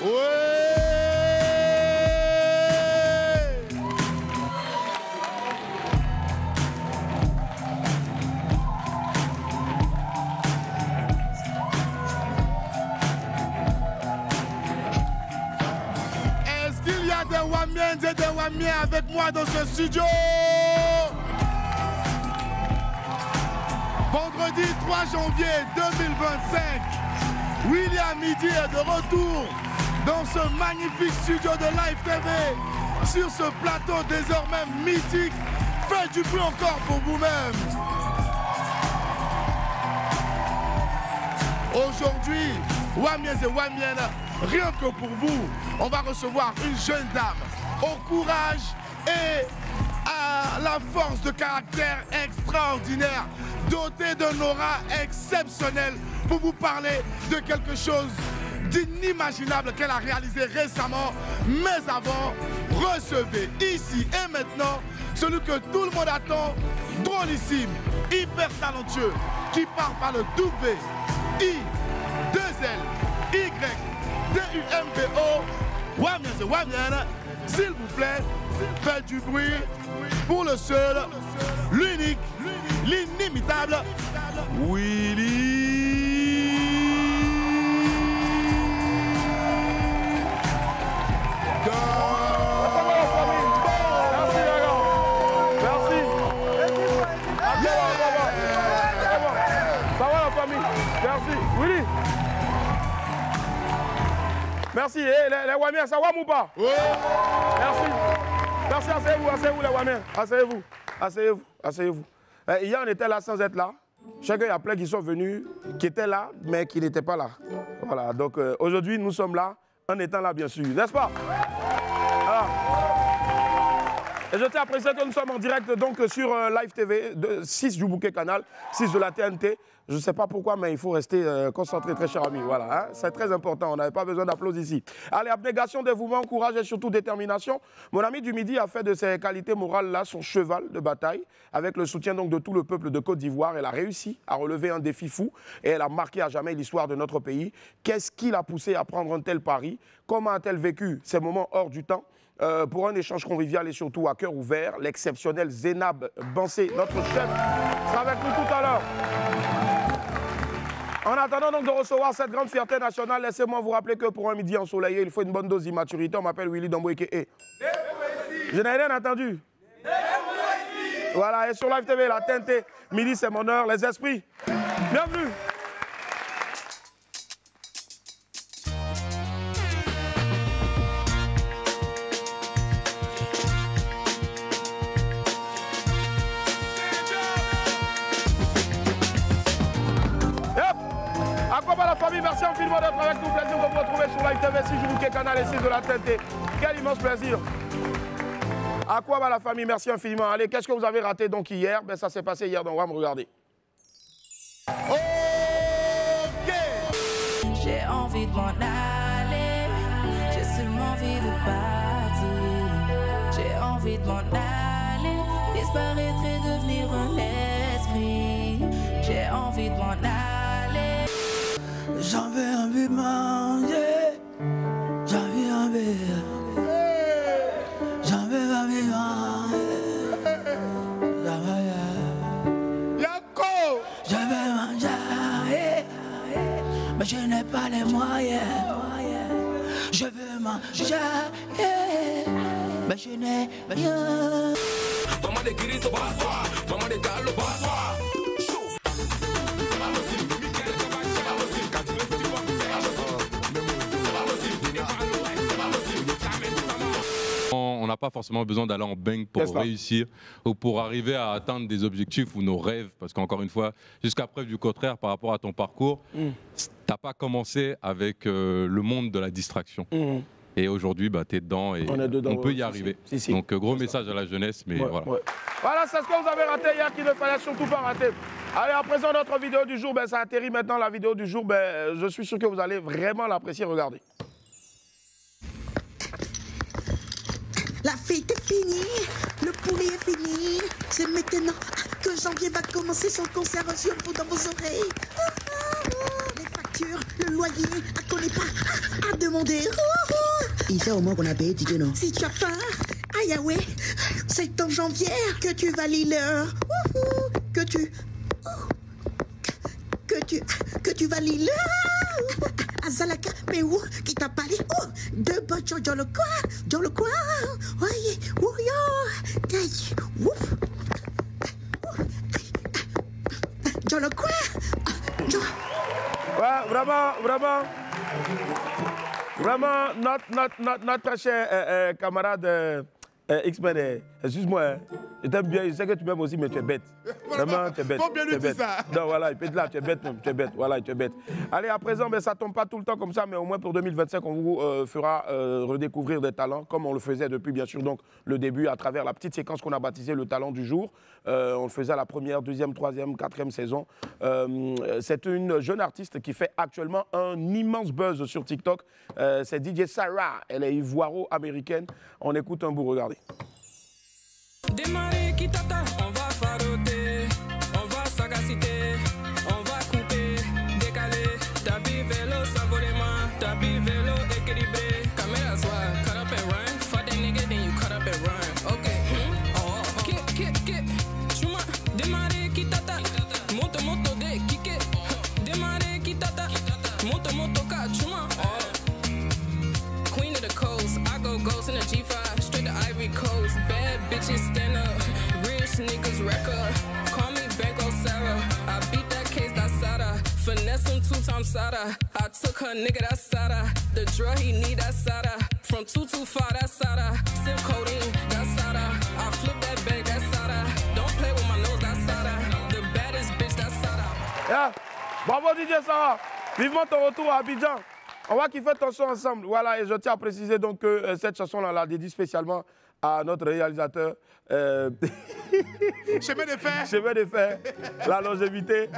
Est-ce qu'il y a des Wamiens et des Wamiens avec moi dans ce studio? Vendredi 3 janvier 2025, William Midi est de retour dans ce magnifique studio de Live TV, sur ce plateau désormais mythique. Faites du bruit encore pour vous-même. Aujourd'hui, Wamiens et Wamiennes, rien que pour vous, on va recevoir une jeune dame au courage et à la force de caractère extraordinaire, dotée d'un aura exceptionnel pour vous parler de quelque chose d'inimaginable qu'elle a réalisé récemment. Mais avant, recevez ici et maintenant celui que tout le monde attend, drôlissime, hyper talentueux, qui part par le W, I, 2L, Y, D-U-M-B-O, Wamiens et Wamiennes, s'il vous plaît, faites du bruit pour le seul, l'unique, l'inimitable Willy. Merci. Willy. Merci. Eh, les Wamiens, ça va ou pas? Oui. Merci. Merci, asseyez-vous les Wamiens. Asseyez-vous. Hier, on était là sans être là. Chacun, il y a plein qui sont venus, qui étaient là, mais qui n'étaient pas là. Voilà, donc aujourd'hui, nous sommes là, en étant là, bien sûr. N'est-ce pas? Voilà. Et je tiens à préciser que nous sommes en direct donc sur Live TV, 6 du bouquet canal, 6 de la TNT. Je ne sais pas pourquoi, mais il faut rester concentré, très cher ami. Voilà, hein? C'est très important, on n'avait pas besoin d'applaudissements ici. Allez, abnégation, dévouement, courage et surtout détermination. Mon ami du Midi a fait de ses qualités morales-là son cheval de bataille. Avec le soutien donc de tout le peuple de Côte d'Ivoire, elle a réussi à relever un défi fou et elle a marqué à jamais l'histoire de notre pays. Qu'est-ce qui l'a poussé à prendre un tel pari? Comment a-t-elle vécu ces moments hors du temps? Pour un échange convivial et surtout à cœur ouvert, l'exceptionnel Zénab Bansé, notre chef, sera avec nous tout à l'heure. En attendant donc de recevoir cette grande fierté nationale, laissez-moi vous rappeler que pour un midi ensoleillé, il faut une bonne dose d'immaturité. On m'appelle Willy Domboeke. Je n'ai rien entendu. Voilà, et sur Live TV, la TNT, midi c'est mon heure, les esprits. Bienvenue. Merci infiniment d'être avec nous. Plaisir de vous retrouver sur Live TV, 6 du bouquet canal et 6 de la TNT. Quel immense plaisir. À quoi va la famille? Merci infiniment. Allez, qu'est-ce que vous avez raté donc hier? Ben, ça s'est passé hier dans WAM, regardez. OK. J'ai envie de m'en aller. J'ai seulement envie de partir. J'ai envie de m'en aller. Disparaître et devenir un esprit. J'ai envie de m'en aller. J'avais envie de manger, j'avais envie de Yako! Je veux manger, mais je n'ai pas les moyens. Je veux manger, mais je n'ai rien. Maman de Gris au bonsoir, maman de Gallo bonsoir. On n'a pas forcément besoin d'aller en bang pour réussir ou pour arriver à atteindre des objectifs ou nos rêves. Parce qu'encore une fois, jusqu'à preuve du contraire par rapport à ton parcours, tu n'as pas commencé avec le monde de la distraction. Et aujourd'hui, bah, tu es dedans et on peut y arriver. Si. Donc gros message à la jeunesse, mais voilà. Voilà, c'est ce que vous avez raté hier qu'il ne fallait surtout pas rater. Allez, à présent, notre vidéo du jour, ben, ça atterrit maintenant la vidéo du jour. Ben, je suis sûr que vous allez vraiment l'apprécier. Regardez. La fête est finie, le poulet est fini. C'est maintenant que janvier va commencer son concert sur vous dans vos oreilles. Les facture, le loyer, qu'on n'est pas à demander. Il sait au moins qu'on a payé ticket, non? Si tu as faim, aïe, ouais, c'est en janvier que tu valides l'heure. Que tu valides l'heure. Azalaka, mais où qui t'a parlé? Oh, deux bottes dans le coin. Oui, dans le coin. Ouais, vraiment, notre très cher camarade X-Men, excuse-moi, hein, je t'aime bien, je sais que tu m'aimes aussi, mais tu es bête. Vraiment, tu es bête. Faut bien lui dire ça. Non, voilà, il peut être là, tu es bête même, tu es bête, voilà, tu es bête. Allez, à présent, mais ça tombe pas tout le temps comme ça, mais au moins pour 2025, on vous fera redécouvrir des talents, comme on le faisait depuis, bien sûr, donc le début, à travers la petite séquence qu'on a baptisée le talent du jour. On le faisait à la première, deuxième, troisième, quatrième saison. C'est une jeune artiste qui fait actuellement un immense buzz sur TikTok. C'est DJ Sarah, elle est ivoiro-américaine. On écoute un bout, regardez. Démarrer qui tata, on va faroter, on va sagacité, on va couper, décaler, tapis vélo, ça vaut les mains, tapis vélo équilibré, caméra soit, cut up and run, fuck that nigga then you cut up and run, ok, kick, chuma, démarrer qui tata, moto de kick, démarrer qui tata, moto ka chuma, Queen of the coast, I go ghost in the G5, straight to Ivory Coast, bad bitches stand up, rich niggas record, call me Banco Sarah, I beat that case, that's Sada, finesse him 2 times Sada, I took her nigga, that's Sada, the drug he need, that's Sada, from 225, that's Sada, still codeine, that's Sada, I flip that bag, that's Sada, don't play with my nose, that's Sada, the baddest bitch, that's Sada. Yeah. Bravo DJ Sarah, vivement ton retour à Abidjan. On va kiffer ton son ensemble. Voilà, et je tiens à préciser donc que cette chanson-là, on la dédie spécialement à notre réalisateur. Chemin de fer. Chemin de fer, la longévité.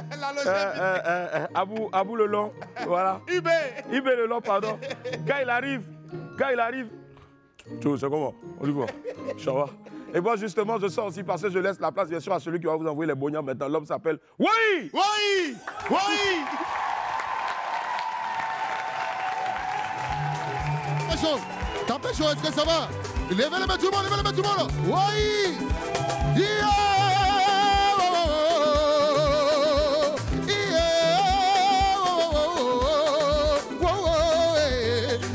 Abou le long, voilà. Ibé le long, pardon. Quand il arrive. Tu sais comment? On dit quoi? Chawa. Et moi, justement, je sors aussi parce que je laisse la place, bien sûr, à celui qui va vous envoyer les bognons maintenant. L'homme s'appelle Oui. T'as fait chaud, est-ce que ça va? Levez les mains tout le monde, Oui!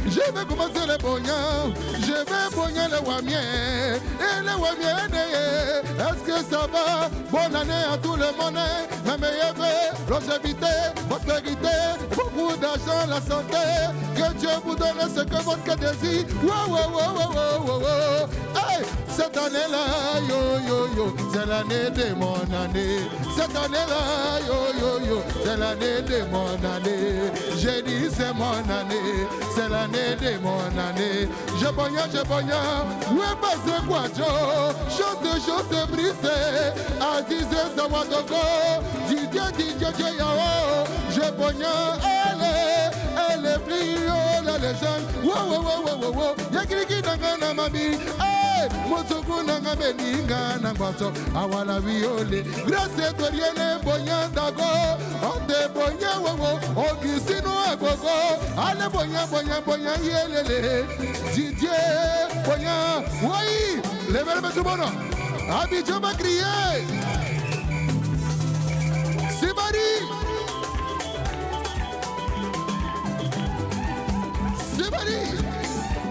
Je vais commencer les bognons, je vais bogner les wamiens. Et les wamiens, est-ce que ça va? Bonne année à tout le monde, la meilleure vie, longévité, prospérité, beaucoup d'argent, la santé. Que Dieu vous donne ce que votre cœur désire. Hey, cette année-là, yo, c'est l'année de mon année. Cette année-là, yo, c'est l'année de mon année. J'ai dit c'est mon année, c'est l'année de mon année. Je pogne, ouais, passe quoi, chose de brisée. Aziz Sawadogo, Didier Yao. Je pogne, elle est plus haut, la légende. Wow. Yakriki Nangana Mami. Motoku Nanga Beninga Nangwato. Awala Viole. Grâce à toi, rien boyan dago. On te boyan, on gisino a gogo. Allez, boyan, yelele. Didier, boyan. Oui, levez le main tout le monde. Abidjan m'a crié. Sibari.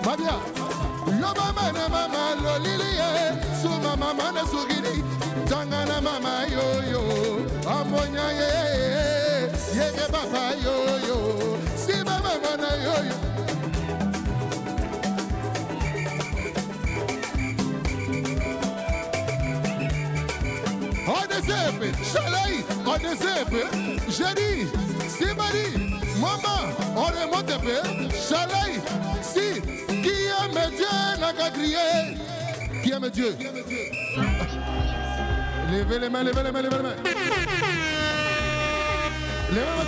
Mabia, mama lolilie, su mama na sugiri, tangana mama yo, amonya ye baba yo, si mama na yo. On désepe, Chalai, on désepe, j'ai dit, si Marie, maman, on remonte un peu, Chalai, si, qui aime Dieu n'a qu'à crier, qui aime Dieu. Levez les mains. Levez les mains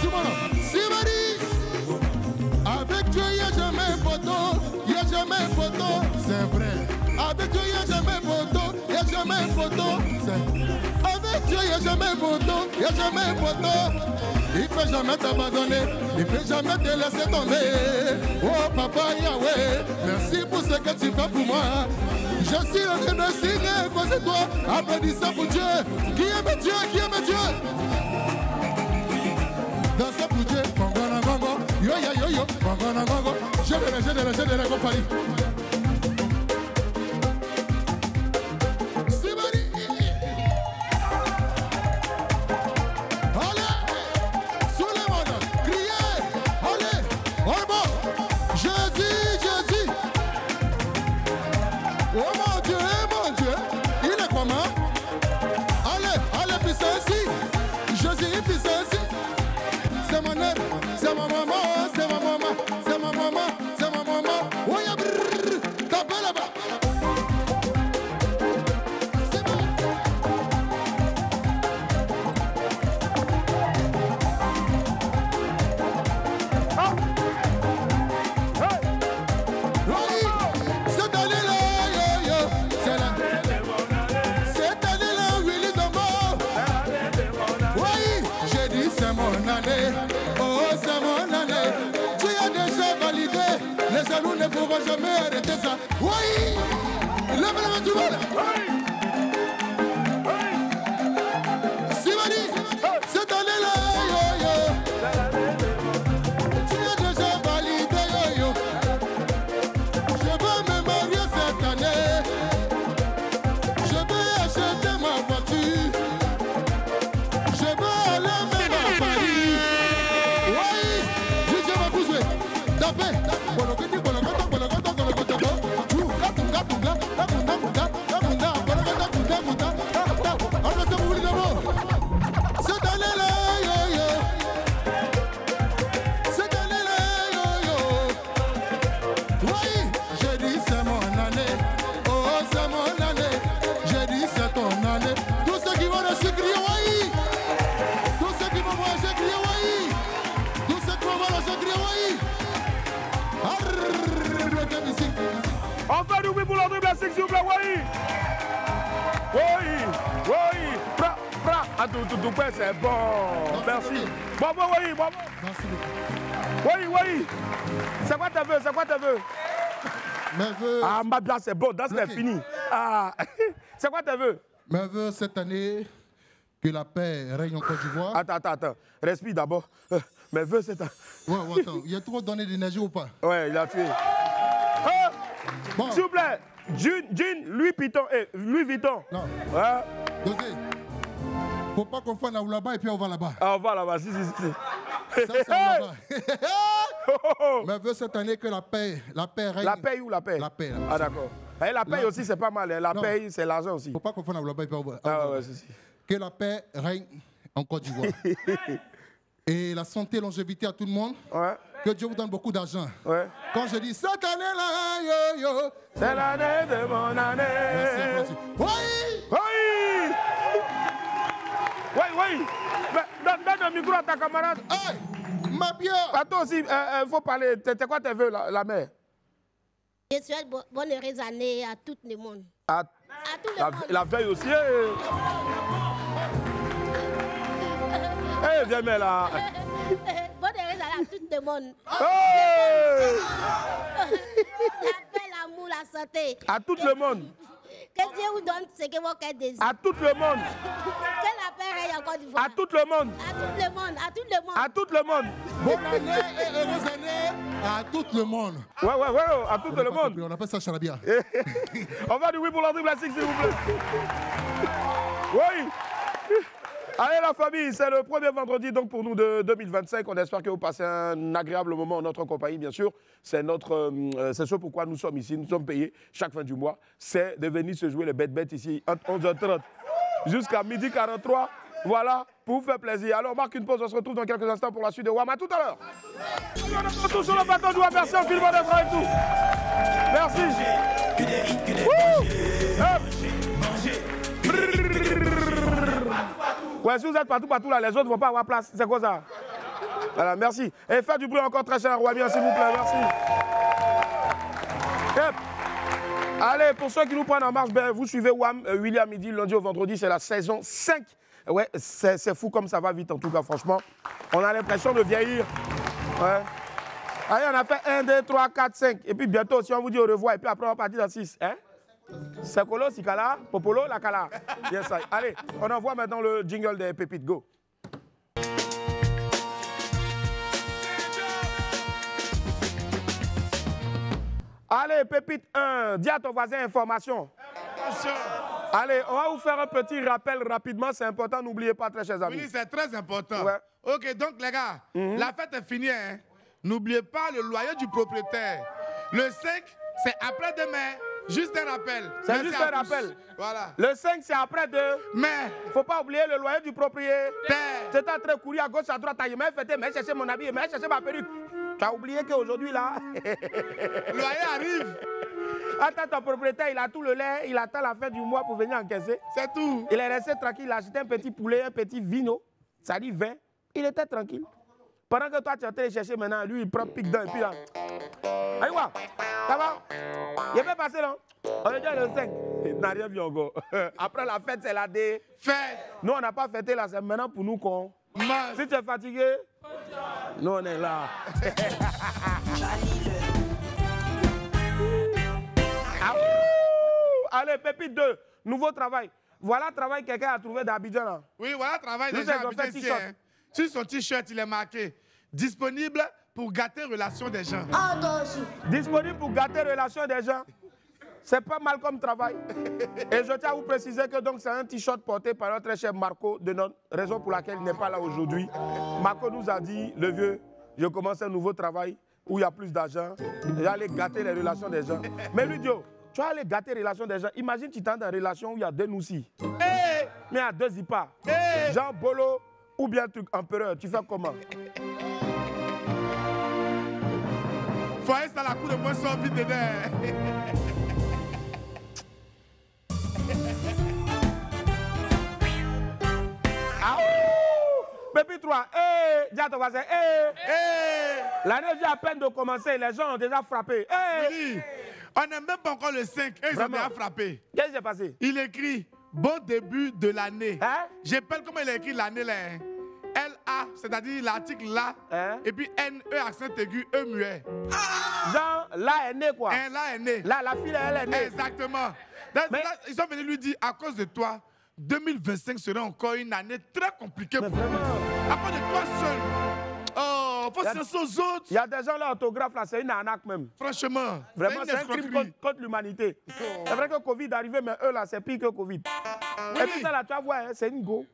tout le monde. Si Marie, avec Dieu, il n'y a jamais photo, c'est vrai. Avec Dieu, il n'y a jamais photo, c'est vrai. Avec Dieu, il n'y a jamais photo, il n'y a jamais photo. Il ne peut jamais t'abandonner, il ne peut jamais te laisser tomber. Oh papa Yahweh, merci pour ce que tu fais pour moi. Je suis en train de signer, c'est toi, applaudissons pour Dieu. Qui aime Dieu, qui aime Dieu? Dansez pour Dieu, Bangana Gongo, yo yo yo yo, Bangana Gongo, je de la compagnie. Nous ne pourrons jamais arrêter ça. Oui! Lève-le, tu vois là! Sivani, cette année-là, yo yo. Tu as déjà validé, yo yo. Je veux me marier cette année. Je veux acheter ma voiture. Je veux aller même à Paris. Oui! DJ va vous jouer. Tapez! Enfin du bruit pour l'ordre classique, s'il vous plaît, oui. Oui, oui. Pra, pra. Ah, tout, c'est bon. Merci. Bravo, oui, bravo. Merci beaucoup. Oui, oui. C'est quoi tes vœux, c'est quoi tes vœux? Mes vœux. Ah, ma bien, c'est bon, dans c'est fini. Ah, c'est quoi tes vœux? Mes vœux cette année, que la paix règne en Côte d'Ivoire. Attends. Respire d'abord. Mes vœux cette année. Ouais, attends. Il a trop donné d'énergie ou pas? Ouais, il a tué. Bon. S'il vous plaît, Jean, Louis Vuitton. Non. Ouais. Dosé. Faut pas qu'on fasse là-bas et puis on va là-bas. Ah, on va là-bas, si. Ça, c'est là-bas. Mais veut cette année que la paix règne. La paix ou la paix? La paix. Là. Ah, d'accord. Et la paix aussi, c'est pas mal. La paix, c'est l'argent aussi. Faut pas qu'on fasse là-bas et puis on va. Ah, ouais, si. Que la paix règne en Côte d'Ivoire. Et la santé et longévité à tout le monde. Ouais. Que Dieu vous donne beaucoup d'argent. Ouais. Quand je dis cette année-là, yo yo, c'est l'année de mon année. Merci. Oui! Donne le micro à ta camarade. Hey! Ma bien! À toi aussi, il faut parler. C'est quoi tes vœux, la mère? Je souhaite bonne heureuse année à tout le monde. À tout le monde. La veille aussi. Viens, mais là. Bonne heureuse année à tout le monde. La paix, l'amour, la santé. À tout le monde. Que Dieu vous donne ce que vos cœurs désirent. À tout le monde. Que la paix règne en Côte d'Ivoire. À tout le monde. À tout le monde. À tout le monde. À tout le monde. Bonne année et heureuse année à tout le monde. Ouais, à tout le monde. On appelle ça charabia. On va du oui pour l'entrée classique, s'il vous plaît. Oui. Allez la famille, c'est le premier vendredi donc pour nous de 2025. On espère que vous passez un agréable moment en notre compagnie, bien sûr. C'est ce pourquoi nous sommes ici. Nous sommes payés chaque fin du mois. C'est de venir se jouer les bêtes ici entre 11h30 jusqu'à 12h43. Voilà, pour vous faire plaisir. Alors on marque une pause, on se retrouve dans quelques instants pour la suite de WAM. À tout à l'heure. On est tous sur le bateau de WAM. Merci infiniment d'être avec nous. Merci. Ouais, si vous êtes partout là, les autres ne vont pas avoir place. C'est quoi ça? Voilà, merci. Et faites du bruit encore très cher, roi bien, s'il vous plaît. Merci. Yep. Allez, pour ceux qui nous prennent en marche, ben, vous suivez WAM, William Midi, lundi au vendredi. C'est la saison 5 Ouais, c'est fou comme ça va vite en tout cas, franchement. On a l'impression de vieillir. Ouais. Allez, on a fait 1, 2, 3, 4, 5. Et puis bientôt, si on vous dit au revoir, et puis après on va partir dans 6. Hein? Sekolo, Sikala, Popolo, Lakala. Yes, allez, on envoie maintenant le jingle des pépites. Go. Allez, pépite 1, dis à ton voisin information. Allez, on va vous faire un petit rappel rapidement, c'est important, n'oubliez pas, très chers amis. Oui, c'est très important. Ouais. Ok, donc les gars, la fête est finie. Hein? N'oubliez pas le loyer du propriétaire. Le 5, c'est après-demain. Juste un rappel. C'est juste un rappel. Voilà. Le 5, c'est après 2. Mais, faut pas oublier le loyer du propriétaire. J'étais en train de courir à gauche, à droite, à fêter, mais chercher mon habit, mais chercher ma perruque. Tu as oublié qu'aujourd'hui, là, le loyer arrive. Attends, ton propriétaire, il a tout le lait, il attend la fin du mois pour venir encaisser. C'est tout. Il est resté tranquille, il a acheté un petit poulet, un petit vino, ça dit 20. Il était tranquille. Pendant que toi, tu es en train de chercher maintenant, lui, il prend pique dedans et puis là. Allez, voir, ça va? Il est bien passé, non? On est déjà le 5. Il n'a rien vu encore. Après la fête, c'est la défaite. Nous, on n'a pas fêté là, c'est maintenant pour nous qu'on. Si tu es fatigué, nous, on est là. Allez, pépite 2, nouveau travail. Voilà le travail que quelqu'un a trouvé d'Abidjan là. Oui, voilà le travail des gens d'Abidjan ici. Hein. Sur son t-shirt, il est marqué « Disponible pour gâter relation des gens ». Ah, toi aussi. Disponible pour gâter relation des gens. C'est pas mal comme travail. Et je tiens à vous préciser que c'est un t-shirt porté par notre très cher Marco, de notre raison pour laquelle il n'est pas là aujourd'hui. Marco nous a dit, le vieux, je commence un nouveau travail où il y a plus d'argent. Je vais aller gâter les relations des gens. Mais lui dit, tu vas aller gâter les relations des gens. Imagine tu t'es dans une relation où il y a 2 Noussi. Mais il y a 2 Zipa. Jean Bolo ou bien truc empereur. Tu fais comment? Foyer, ça la cour de moins sans vite dedans. Pépi 3, dis à ton voisin, l'année vient à peine de commencer, les gens ont déjà frappé. Oui, on n'est même pas encore le 5, ils ont déjà frappé. Qu'est-ce qui s'est passé? Il écrit, bon début de l'année. Hein? J'appelle comment il a écrit l'année là. Hein? L-A, c'est-à-dire l'article là, et puis N-E, accent aigu, E muet. Genre, là est né quoi? Là est né. Là, la fille, elle est née. Exactement. Mais là, ils sont venus lui dire, à cause de toi, 2025 sera encore une année très compliquée pour nous. À cause de toi seul. Oh, faut se censurer aux autres. Il y a des gens là, l'autographe là, c'est une arnaque même. Franchement, vraiment, c'est un crime contre l'humanité. C'est vrai que Covid est arrivé, mais eux là, c'est pire que Covid. Oui. Et puis ça là, tu vas voir, hein, c'est une go.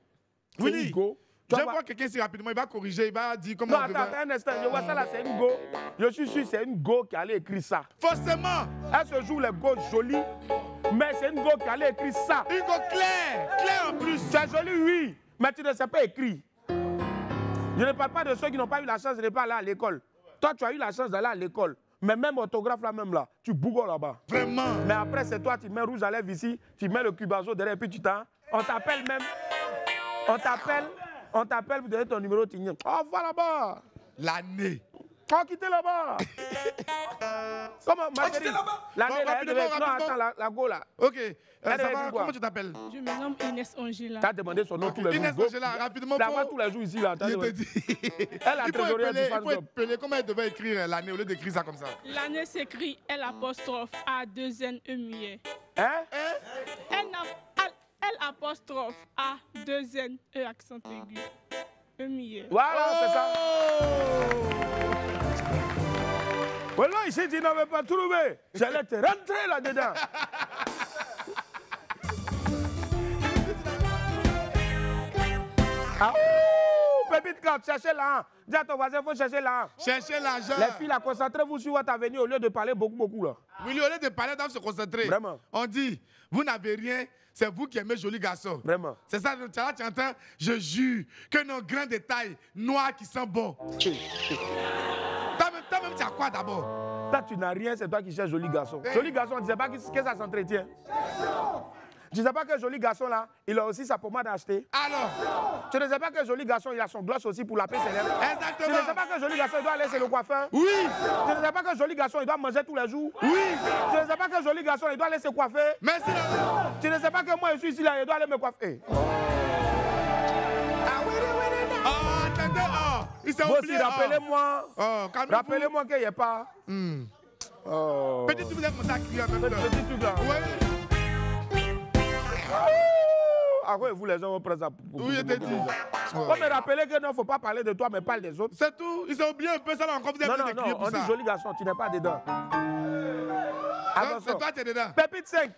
Oui. Une go. Je vois quelqu'un si rapidement, il va corriger, il va dire comment. Non, attends un instant, je vois ça là, c'est une go. Je suis sûr, c'est une go qui allait écrire ça. Forcément. Elle se joue les go jolies, mais c'est une go qui allait écrire ça. Une go claire en plus. C'est joli, oui, mais tu ne sais pas écrire. Je ne parle pas de ceux qui n'ont pas eu la chance de ne pas aller à l'école. Toi, tu as eu la chance d'aller à l'école. Mais même orthographe là, même là, tu bougoles là-bas. Vraiment. Mais après, c'est toi, tu mets rouge à lèvres ici, tu mets le cubazo derrière, et puis tu t'en. On t'appelle même. On t'appelle pour donner ton numéro Tignon. Oh, va là-bas. L'année. Oh, quittez là-bas. Comment, ma chérie? L'année, non, attends, la go là. Ok. Ça va, comment tu t'appelles? Je me nomme Inès Angela. Tu as demandé son nom tous les jours. Inès Angela, rapidement. Tu la vois tous les jours ici là. Je te dis. Elle a trésorière du fan club. Il faut appeler. Comment elle devait écrire l'année au lieu d'écrire ça comme ça? L'année s'écrit L''A2 N E muet. Hein? L''A2 N E accent aigu. E muet. Voilà, c'est ça. Voilà, ici, tu n'avais pas trouvé. J'allais te rentrer là-dedans. Ah, pépite 4, cherchez là. Dis à ton voisin, il faut chercher là. Cherchez l'argent. Les filles, là, concentrez-vous sur votre avenir au lieu de parler beaucoup là. Oui, au lieu de parler, on doit se concentrer. Vraiment. On dit, vous n'avez rien, c'est vous qui aimez joli garçon. Vraiment. C'est ça, tu entends, je jure que nos grands détails noirs qui sont bons. Toi-même, tu as quoi d'abord? Toi, tu n'as rien, c'est toi qui cherches joli garçon. Joli garçon, tu ne sais pas que ça s'entretient. Tu ne sais pas que joli garçon là, il a aussi sa pommade à acheter. Alors? Tu ne sais pas que joli garçon, il a son gloss aussi pour laver ses lèvres. Exactement. Tu ne sais pas que joli garçon, il doit aller chez le coiffeur. Oui. Tu ne sais pas que joli garçon, il doit manger tous les jours. Oui. Tu ne sais pas que joli garçon, il doit aller se coiffer. Merci. Tu ne sais pas que moi, je suis ici là, il doit aller me coiffer. Il s'est Moi oublié. aussi, rappelez-moi. calmez-vous. Rappelez-moi qu'il n'y a pas. Oh. Petit truc, vous avez commencé à crier en même temps. Petit truc là. Ouais. Ah ouais, vous les gens, on prend ça. Oui, je t'ai dit. Faut me rappeler que non, il ne faut pas parler de toi, mais parle des autres. C'est tout. Ils ont oublié un peu ça là encore. Vous avez besoin de crier pour ça. On dit joli garçon, tu n'es pas dedans. C'est toi, tu es dedans. Pépite 5.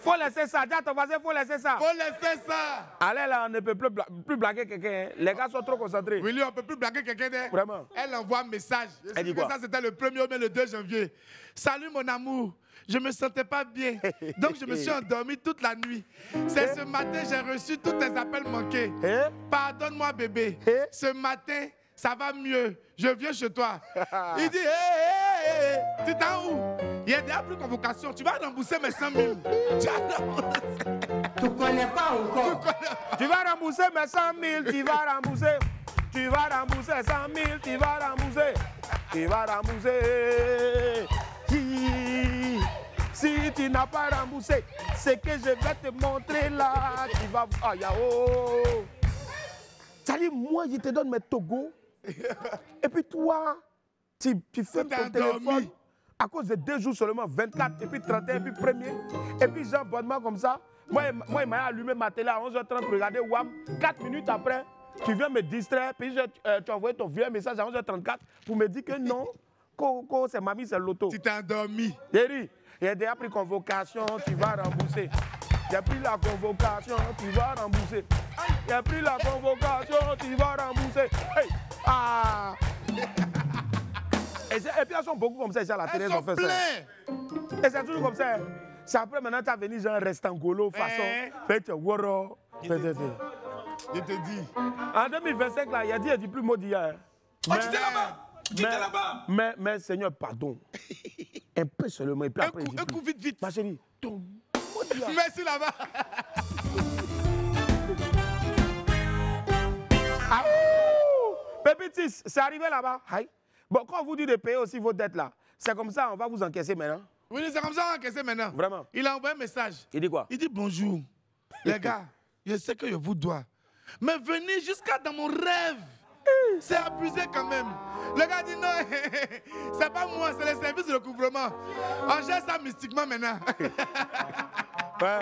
Faut laisser ça. Dis à ton voisin, faut laisser ça. Faut laisser ça. Allez là, on ne peut plus blaguer quelqu'un. Hein. Les gars sont trop concentrés. Oui, lui, on ne peut plus blaguer quelqu'un. Hein. Vraiment. Elle envoie un message. Elle dit quoi? Ça, c'était le 1er ou bien le 2 janvier. Salut mon amour. Je ne me sentais pas bien. Donc, je me suis endormi toute la nuit. C'est ce matin, j'ai reçu tous tes appels manqués. Pardonne-moi, bébé. Ce matin, ça va mieux. Je viens chez toi. Il dit, hé, tu t'en où? Il y a déjà plus de convocation. Tu vas rembourser mes 100 000. Tu connais pas encore. Tu vas rembourser mes 100 000. Tu vas rembourser. Tu vas rembourser 100 000. Tu vas rembourser. Tu vas rembourser. Si tu n'as pas remboursé, c'est que je vais te montrer là. Tu vas. Ah, oh. Ça dit, moi, je te donne mes Togo. Et puis toi, tu fais ton téléphone à cause de 2 jours seulement, 24, et puis 31, et puis 1er. Et puis j'ai un abonnement comme ça. Moi, il m'a allumé ma télé à 11h30 pour regarder WAM. 4 minutes après, tu viens me distraire. Puis tu as envoyé ton vieux message à 11h34 pour me dire que non, c'est mamie, c'est l'auto. Tu t'es endormi. Jerry, il a déjà pris convocation, tu vas rembourser. Il a pris la convocation, tu vas rembourser. Il a pris la convocation, tu vas rembourser. Hey. Ah. Et puis elles sont beaucoup comme ça ici à la télé. Elles sont pleines. Et c'est toujours comme ça. C'est après maintenant tu as venu genre restangolo façon. Faites woro. Je te dis. En 2025 là, il a dit plus mot d'hier. Oh, tu étais là-bas. Tu étais là-bas. Mais Seigneur, pardon. Un peu seulement. Et puis après, un coup, vite. Ma chérie, tombe. Merci là-bas. Ah, Pépite 6, c'est arrivé là-bas. Bon, quand on vous dit de payer aussi vos dettes là, c'est comme ça, on va vous encaisser maintenant. Oui, c'est comme ça, on va encaisser maintenant. Vraiment. Il a envoyé un message. Il dit quoi? Il dit bonjour. Les gars, je sais que je vous dois. Mais venez jusqu'à dans mon rêve. C'est abusé quand même. Le gars dit non, c'est pas moi, c'est les services de recouvrement. On gère ça mystiquement maintenant. Ouais.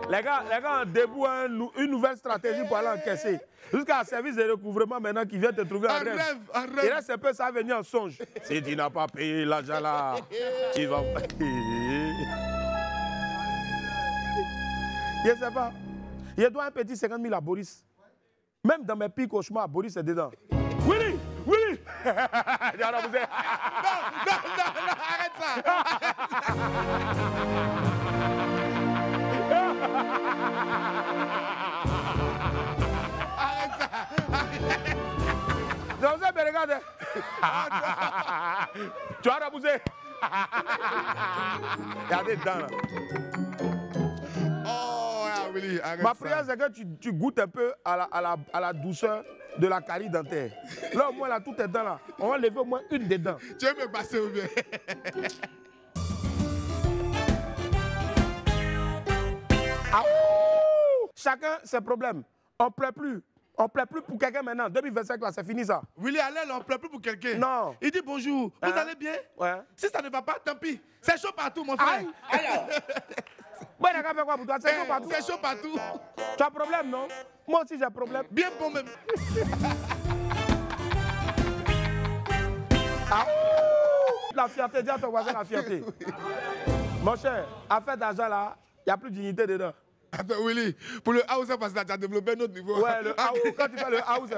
Les gars, on déboule une nouvelle stratégie pour aller encaisser. Jusqu'à un service de recouvrement maintenant qui vient te trouver en rêve. Et là, c'est peu ça va venir en songe. Si tu n'as pas payé l'argent là, tu vas. Je ne sais pas. Je dois un petit 50 000 à Boris. Même dans mes pires cauchemars, Boris est dedans. Willy! Non, arrête ça. Arrête ça. Non, ça me regarde. Tu as raboussé. Regardez dedans là. Oh, Willy, arrête. Ma prière, c'est que tu goûtes un peu à la douceur de la carie dentaire. Là, au moins, là, tout est dedans là. On va lever au moins une des dents. Tu veux me passer ou bien? Ah, chacun ses problèmes. On ne pleure plus. On ne pleure plus pour quelqu'un maintenant. 2025, là, c'est fini ça. Willy, allez, on ne pleure plus pour quelqu'un. Non. Il dit bonjour. Vous allez bien? Ouais. Si ça ne va pas, tant pis. C'est chaud partout, mon frère. Bon, il a fait quoi pour toi? C'est chaud partout. C'est chaud partout. Tu as un problème, non? Moi aussi, j'ai un problème. Bien bon même. Ah, la fierté, dis à ton voisin la fierté. Mon cher, affaire d'argent là, il n'y a plus de dignité dedans. Attends, Willy, pour le house, parce que tu as développé un autre niveau. Ouais, le house, quand tu fais le house.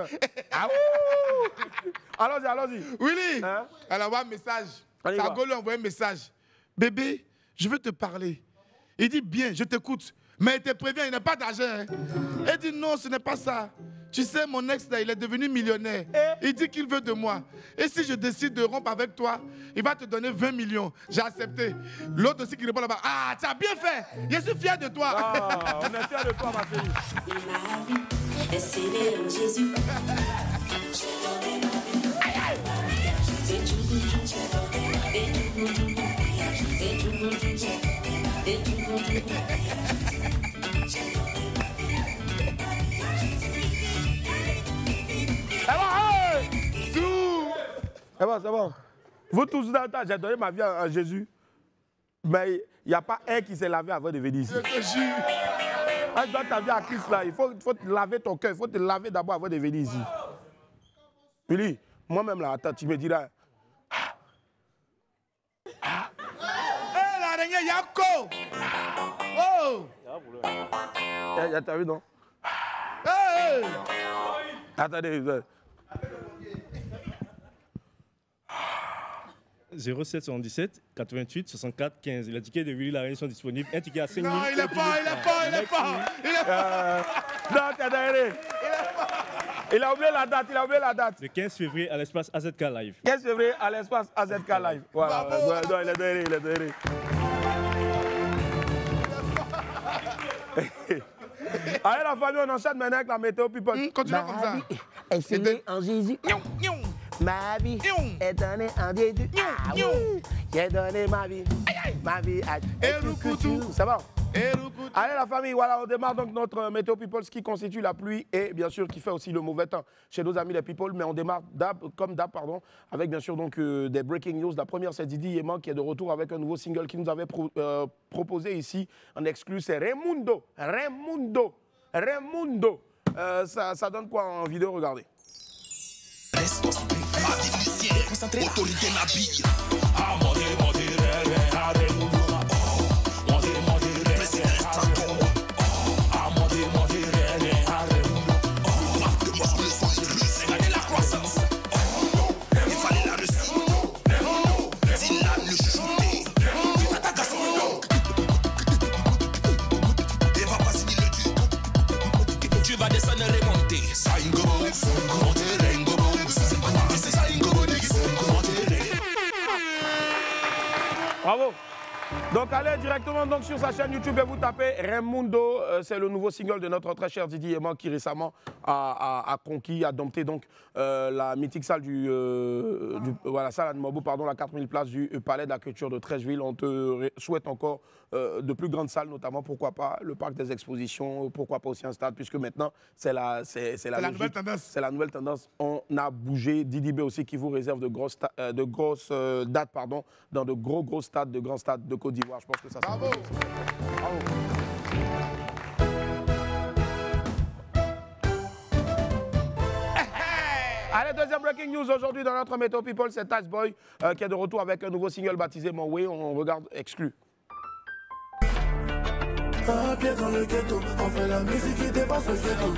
Allons-y. Willy, elle envoie un message. Sargo lui a envoyé un message. Bébé, je veux te parler. Il dit bien, je t'écoute. Mais il te prévient, il n'a pas d'argent. Hein. Il dit non, ce n'est pas ça. Tu sais, mon ex, là, il est devenu millionnaire. Il dit qu'il veut de moi. Et si je décide de rompre avec toi, il va te donner 20 millions. J'ai accepté. L'autre aussi qui répond là-bas. Ah, tu as bien fait. Je suis fier de toi. Ah, on est fier de toi, ma chérie. Et c'est le Jésus. C'est bon, c'est bon. Vous tous dans le temps, j'ai donné ma vie à Jésus. Mais il n'y a pas un qui s'est lavé avant de venir ici. Je te jure. Quand tu donnes ta vie à Christ, là, il faut te laver ton cœur. Il faut te laver d'abord avant de venir ici. Billy, moi-même, là, attends, tu me diras. Hé, l'araignée, Yako! Oh! T'as vu, non? Hey! Attendez. 0777 88 64 15. Les tickets de Willy Laraignée sont disponibles. Un ticket à 5 000. Non, il est pas. Non, t'as il a oublié la date. Le 15 février à l'espace AZK Live. 15 février à l'espace AZK Live. Voilà. Non, il est donné. Allez, la famille, on enchaîne maintenant avec la météo people. Continue comme ça. Elle s'est née en Jésus. Ma vie est donnée en Jésus. J'ai donné ma vie. Ma vie a Erukutu. C'est bon. Allez la famille, voilà, on démarre donc notre météo people, ce qui constitue la pluie et bien sûr qui fait aussi le mauvais temps chez nos amis les people. Mais on démarre comme d'hab, avec bien sûr donc des breaking news. La première, c'est Didi Yéman qui est de retour avec un nouveau single qui nous avait proposé ici en exclu, c'est Raimundo. Ça donne quoi en vidéo, regardez. Concentré, autorité n'habille. Bravo. Donc allez directement donc, sur sa chaîne YouTube et vous tapez Raimundo. C'est le nouveau single de notre très cher Didi Yéman qui récemment a conquis, a dompté donc la mythique salle voilà, salle Anne Mabou, pardon, la 4000 places du Palais de la Culture de Treichville. On te souhaite encore de plus grandes salles, notamment pourquoi pas le parc des expositions, pourquoi pas aussi un stade, puisque maintenant c'est la nouvelle tendance. C'est la nouvelle tendance. On a bougé. Didi B aussi qui vous réserve de grosses dates, pardon, dans de gros stades, de grands stades de Côte d'Ivoire. Je pense que ça sera. Bravo. Allez, deuxième breaking news aujourd'hui dans notre Météo People, c'est Ice Boy qui est de retour avec un nouveau single baptisé Mon Way. On regarde exclu. Un pied dans le ghetto, on fait la musique qui dépasse le ghetto.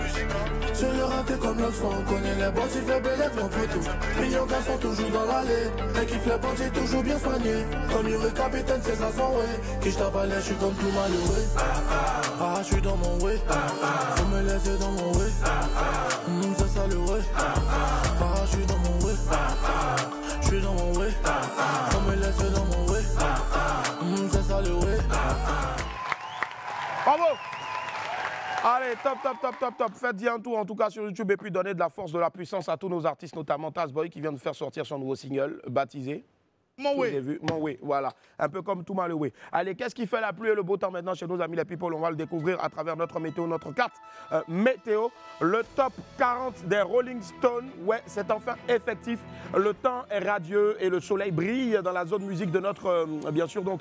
Sur le raté comme l'autre fois, on connaît les bandits faibles et les plans poteaux. Millions gars sont toujours dans l'allée, et kiffe les bandits toujours bien soignés. Comme Yuri capitaine, c'est ça son way. Qui je t'appelle, je suis comme tout malheureux. Ah, je suis dans mon way. Faut me laisser dans mon way. C'est ça le way. Ah, je suis dans mon way. Je suis dans mon way. Faut me laisser dans mon way. C'est ça le way. Bravo! Allez, top. Faites-y un tour, en tout cas, sur YouTube, et puis donnez de la force, de la puissance à tous nos artistes, notamment Ice Boy, qui vient de faire sortir son nouveau single, baptisé Mon Way. Mon Way, voilà. Un peu comme Touma le Way. Allez, qu'est-ce qui fait la pluie et le beau temps maintenant chez nos amis les people? On va le découvrir à travers notre météo, notre carte météo. Le top 40 des Rolling Stones, ouais, c'est enfin effectif. Le temps est radieux et le soleil brille dans la zone musique de notre, bien sûr, donc,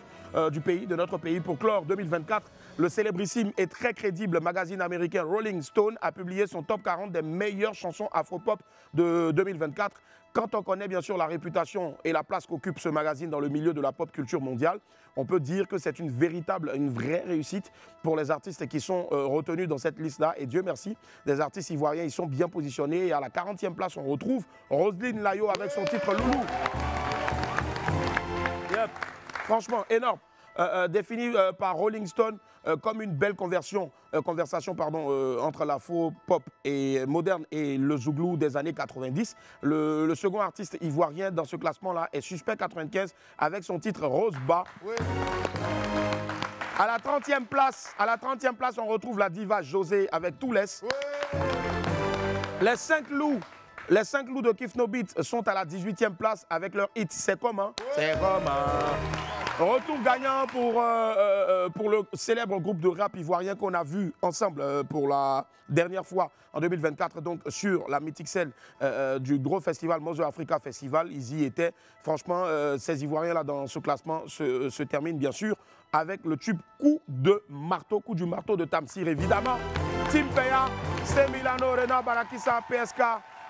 du pays, de notre pays pour clore 2024. Le célébrissime et très crédible magazine américain Rolling Stone a publié son top 40 des meilleures chansons afro-pop de 2024. Quand on connaît bien sûr la réputation et la place qu'occupe ce magazine dans le milieu de la pop culture mondiale, on peut dire que c'est une vraie réussite pour les artistes qui sont retenus dans cette liste-là. Et Dieu merci, les artistes ivoiriens, ils sont bien positionnés. Et à la 40e place, on retrouve Roselyne Layo avec son titre Loulou. Yep. Franchement, énorme. Défini par Rolling Stone comme une belle conversation entre la faux pop et moderne et le zouglou des années 90. Le second artiste ivoirien dans ce classement-là est Suspect 95 avec son titre Rose Bas. Oui. À la 30e place, on retrouve la diva José avec Toulès. Oui. Les 5 loups de Kiff No Beat sont à la 18e place avec leur hit C'est comment. Oui. C'est comment. Retour gagnant pour le célèbre groupe de rap ivoirien qu'on a vu ensemble pour la dernière fois en 2024, donc sur la mythique scène du gros festival Mozo Africa Festival. Ils y étaient. Franchement, ces Ivoiriens-là dans ce classement se terminent bien sûr avec le tube coup du marteau de Tamsir, évidemment. Team Peya, c'est Milano, Rena Barakissa, PSK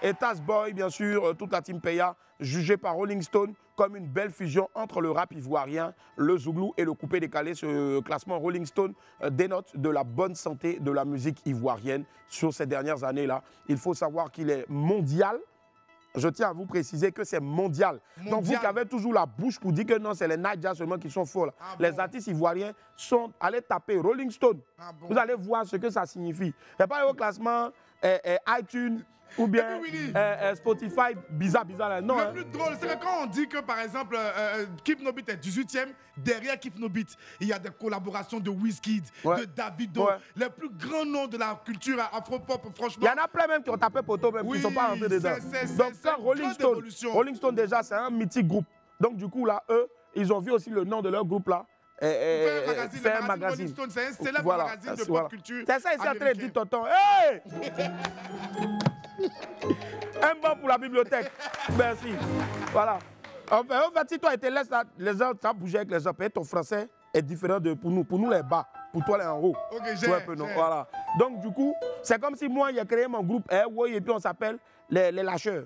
et Tazboy, bien sûr, toute la Team Peya, jugée par Rolling Stone comme une belle fusion entre le rap ivoirien, le zouglou et le coupé décalé. Ce classement Rolling Stone dénote de la bonne santé de la musique ivoirienne sur ces dernières années-là. Il faut savoir qu'il est mondial. Je tiens à vous préciser que c'est mondial. Donc vous qui avez toujours la bouche pour dire que non, c'est les Naija seulement qui sont forts. Les artistes ivoiriens sont allés taper Rolling Stone. Vous allez voir ce que ça signifie. Il n'y a pas au classement iTunes ou bien Spotify, bizarre. Là. Non, le plus drôle, c'est que quand on dit que, par exemple, Keep No Beat est 18e, derrière Keep No Beat, il y a des collaborations de Wizkid, de Davido, les plus grands noms de la culture afro-pop, franchement. Il y en a plein même qui ont tapé poteau, même qui ne sont pas rentrés dedans. Donc, quand Rolling Stone, déjà, c'est un mythique groupe. Donc, du coup, là, eux, ils ont vu aussi le nom de leur groupe, là. Faire un magazine. C'est un célèbre magazine de pop culture. C'est ça, ils sont en train de dire, tonton. Hey! Un bon pour la bibliothèque. Merci. Voilà. En fait, si toi, tu laisses les gens, tu as bougé avec les gens, ton français est différent pour nous. Pour nous, les bas. Pour toi, les en haut. Voilà. Donc, du coup, c'est comme si moi, j'ai créé mon groupe et puis on s'appelle les Lâcheurs.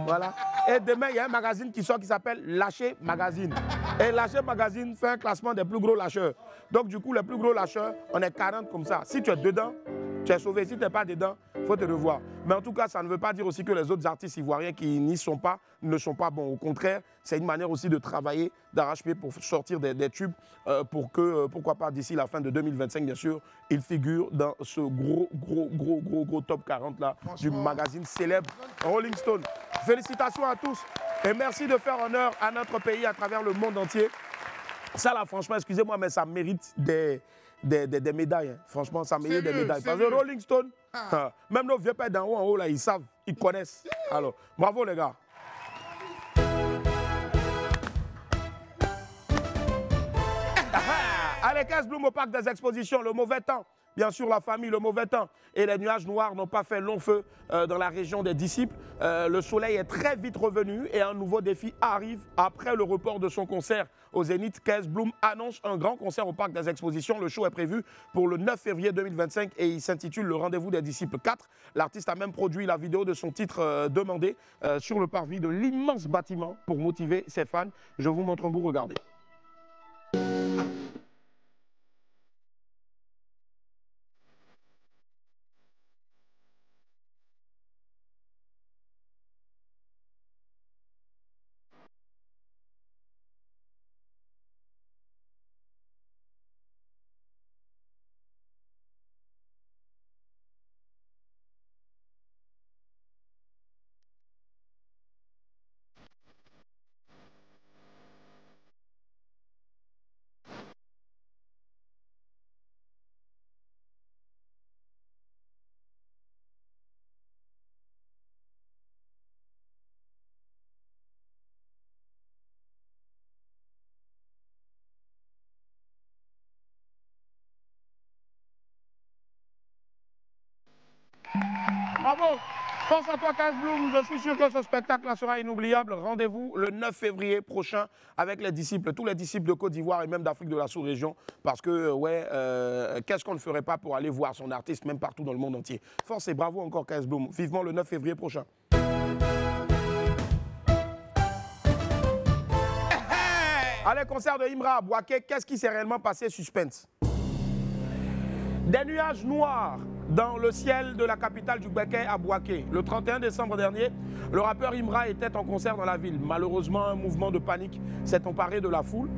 Voilà. Et demain, il y a un magazine qui sort qui s'appelle Lâcher Magazine. Et Lâcher Magazine fait un classement des plus gros lâcheurs. Donc, du coup, les plus gros lâcheurs, on est 40 comme ça. Si tu es dedans, tu es sauvé. Si tu n'es pas dedans, il faut te revoir. Mais en tout cas, ça ne veut pas dire aussi que les autres artistes ivoiriens qui n'y sont pas ne sont pas bons. Au contraire, c'est une manière aussi de travailler d'arrache-pied pour sortir des tubes pour que, pourquoi pas, d'ici la fin de 2025, bien sûr, ils figurent dans ce gros top 40 là du magazine célèbre Rolling Stone. Félicitations à tous et merci de faire honneur à notre pays à travers le monde entier. Ça là, franchement, excusez-moi, mais ça mérite des médailles. Hein. Franchement, ça mérite des médailles. Parce que Rolling Stone, même nos vieux pères d'en haut en haut, là, ils savent, ils connaissent. Alors, bravo les gars. Allez, 15 Bloom au parc des expositions, le mauvais temps. Bien sûr, la famille, le mauvais temps et les nuages noirs n'ont pas fait long feu dans la région des disciples. Le soleil est très vite revenu et un nouveau défi arrive après le report de son concert au Zénith. 15 Bloom annonce un grand concert au parc des expositions. Le show est prévu pour le 9 février 2025 et il s'intitule Le Rendez-vous des disciples 4. L'artiste a même produit la vidéo de son titre demandé sur le parvis de l'immense bâtiment pour motiver ses fans. Je vous montre un bout, regardez. Bravo! Pense à toi, 15 Bloom. Je suis sûr que ce spectacle sera inoubliable. Rendez-vous le 9 février prochain avec les disciples, tous les disciples de Côte d'Ivoire et même d'Afrique de la sous-région. Parce que, qu'est-ce qu'on ne ferait pas pour aller voir son artiste, même partout dans le monde entier. Force et bravo encore, 15 Bloom. Vivement le 9 février prochain. Allez, concert de Imra à Bouaké. Qu'est-ce qui s'est réellement passé? Suspense. Des nuages noirs dans le ciel de la capitale du Béké à Bouaké. Le 31 décembre dernier, le rappeur Imra était en concert dans la ville. Malheureusement, un mouvement de panique s'est emparé de la foule.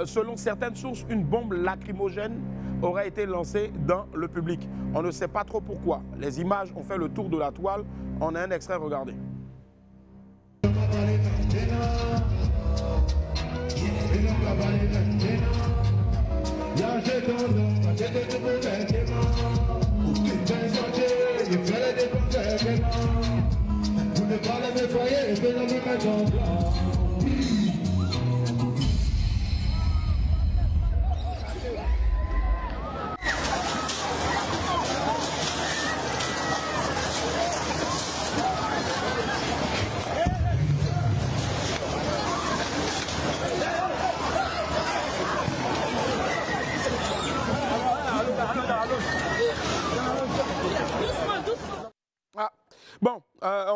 Selon certaines sources, une bombe lacrymogène aurait été lancée dans le public. On ne sait pas trop pourquoi. Les images ont fait le tour de la toile. On a un extrait, regardez.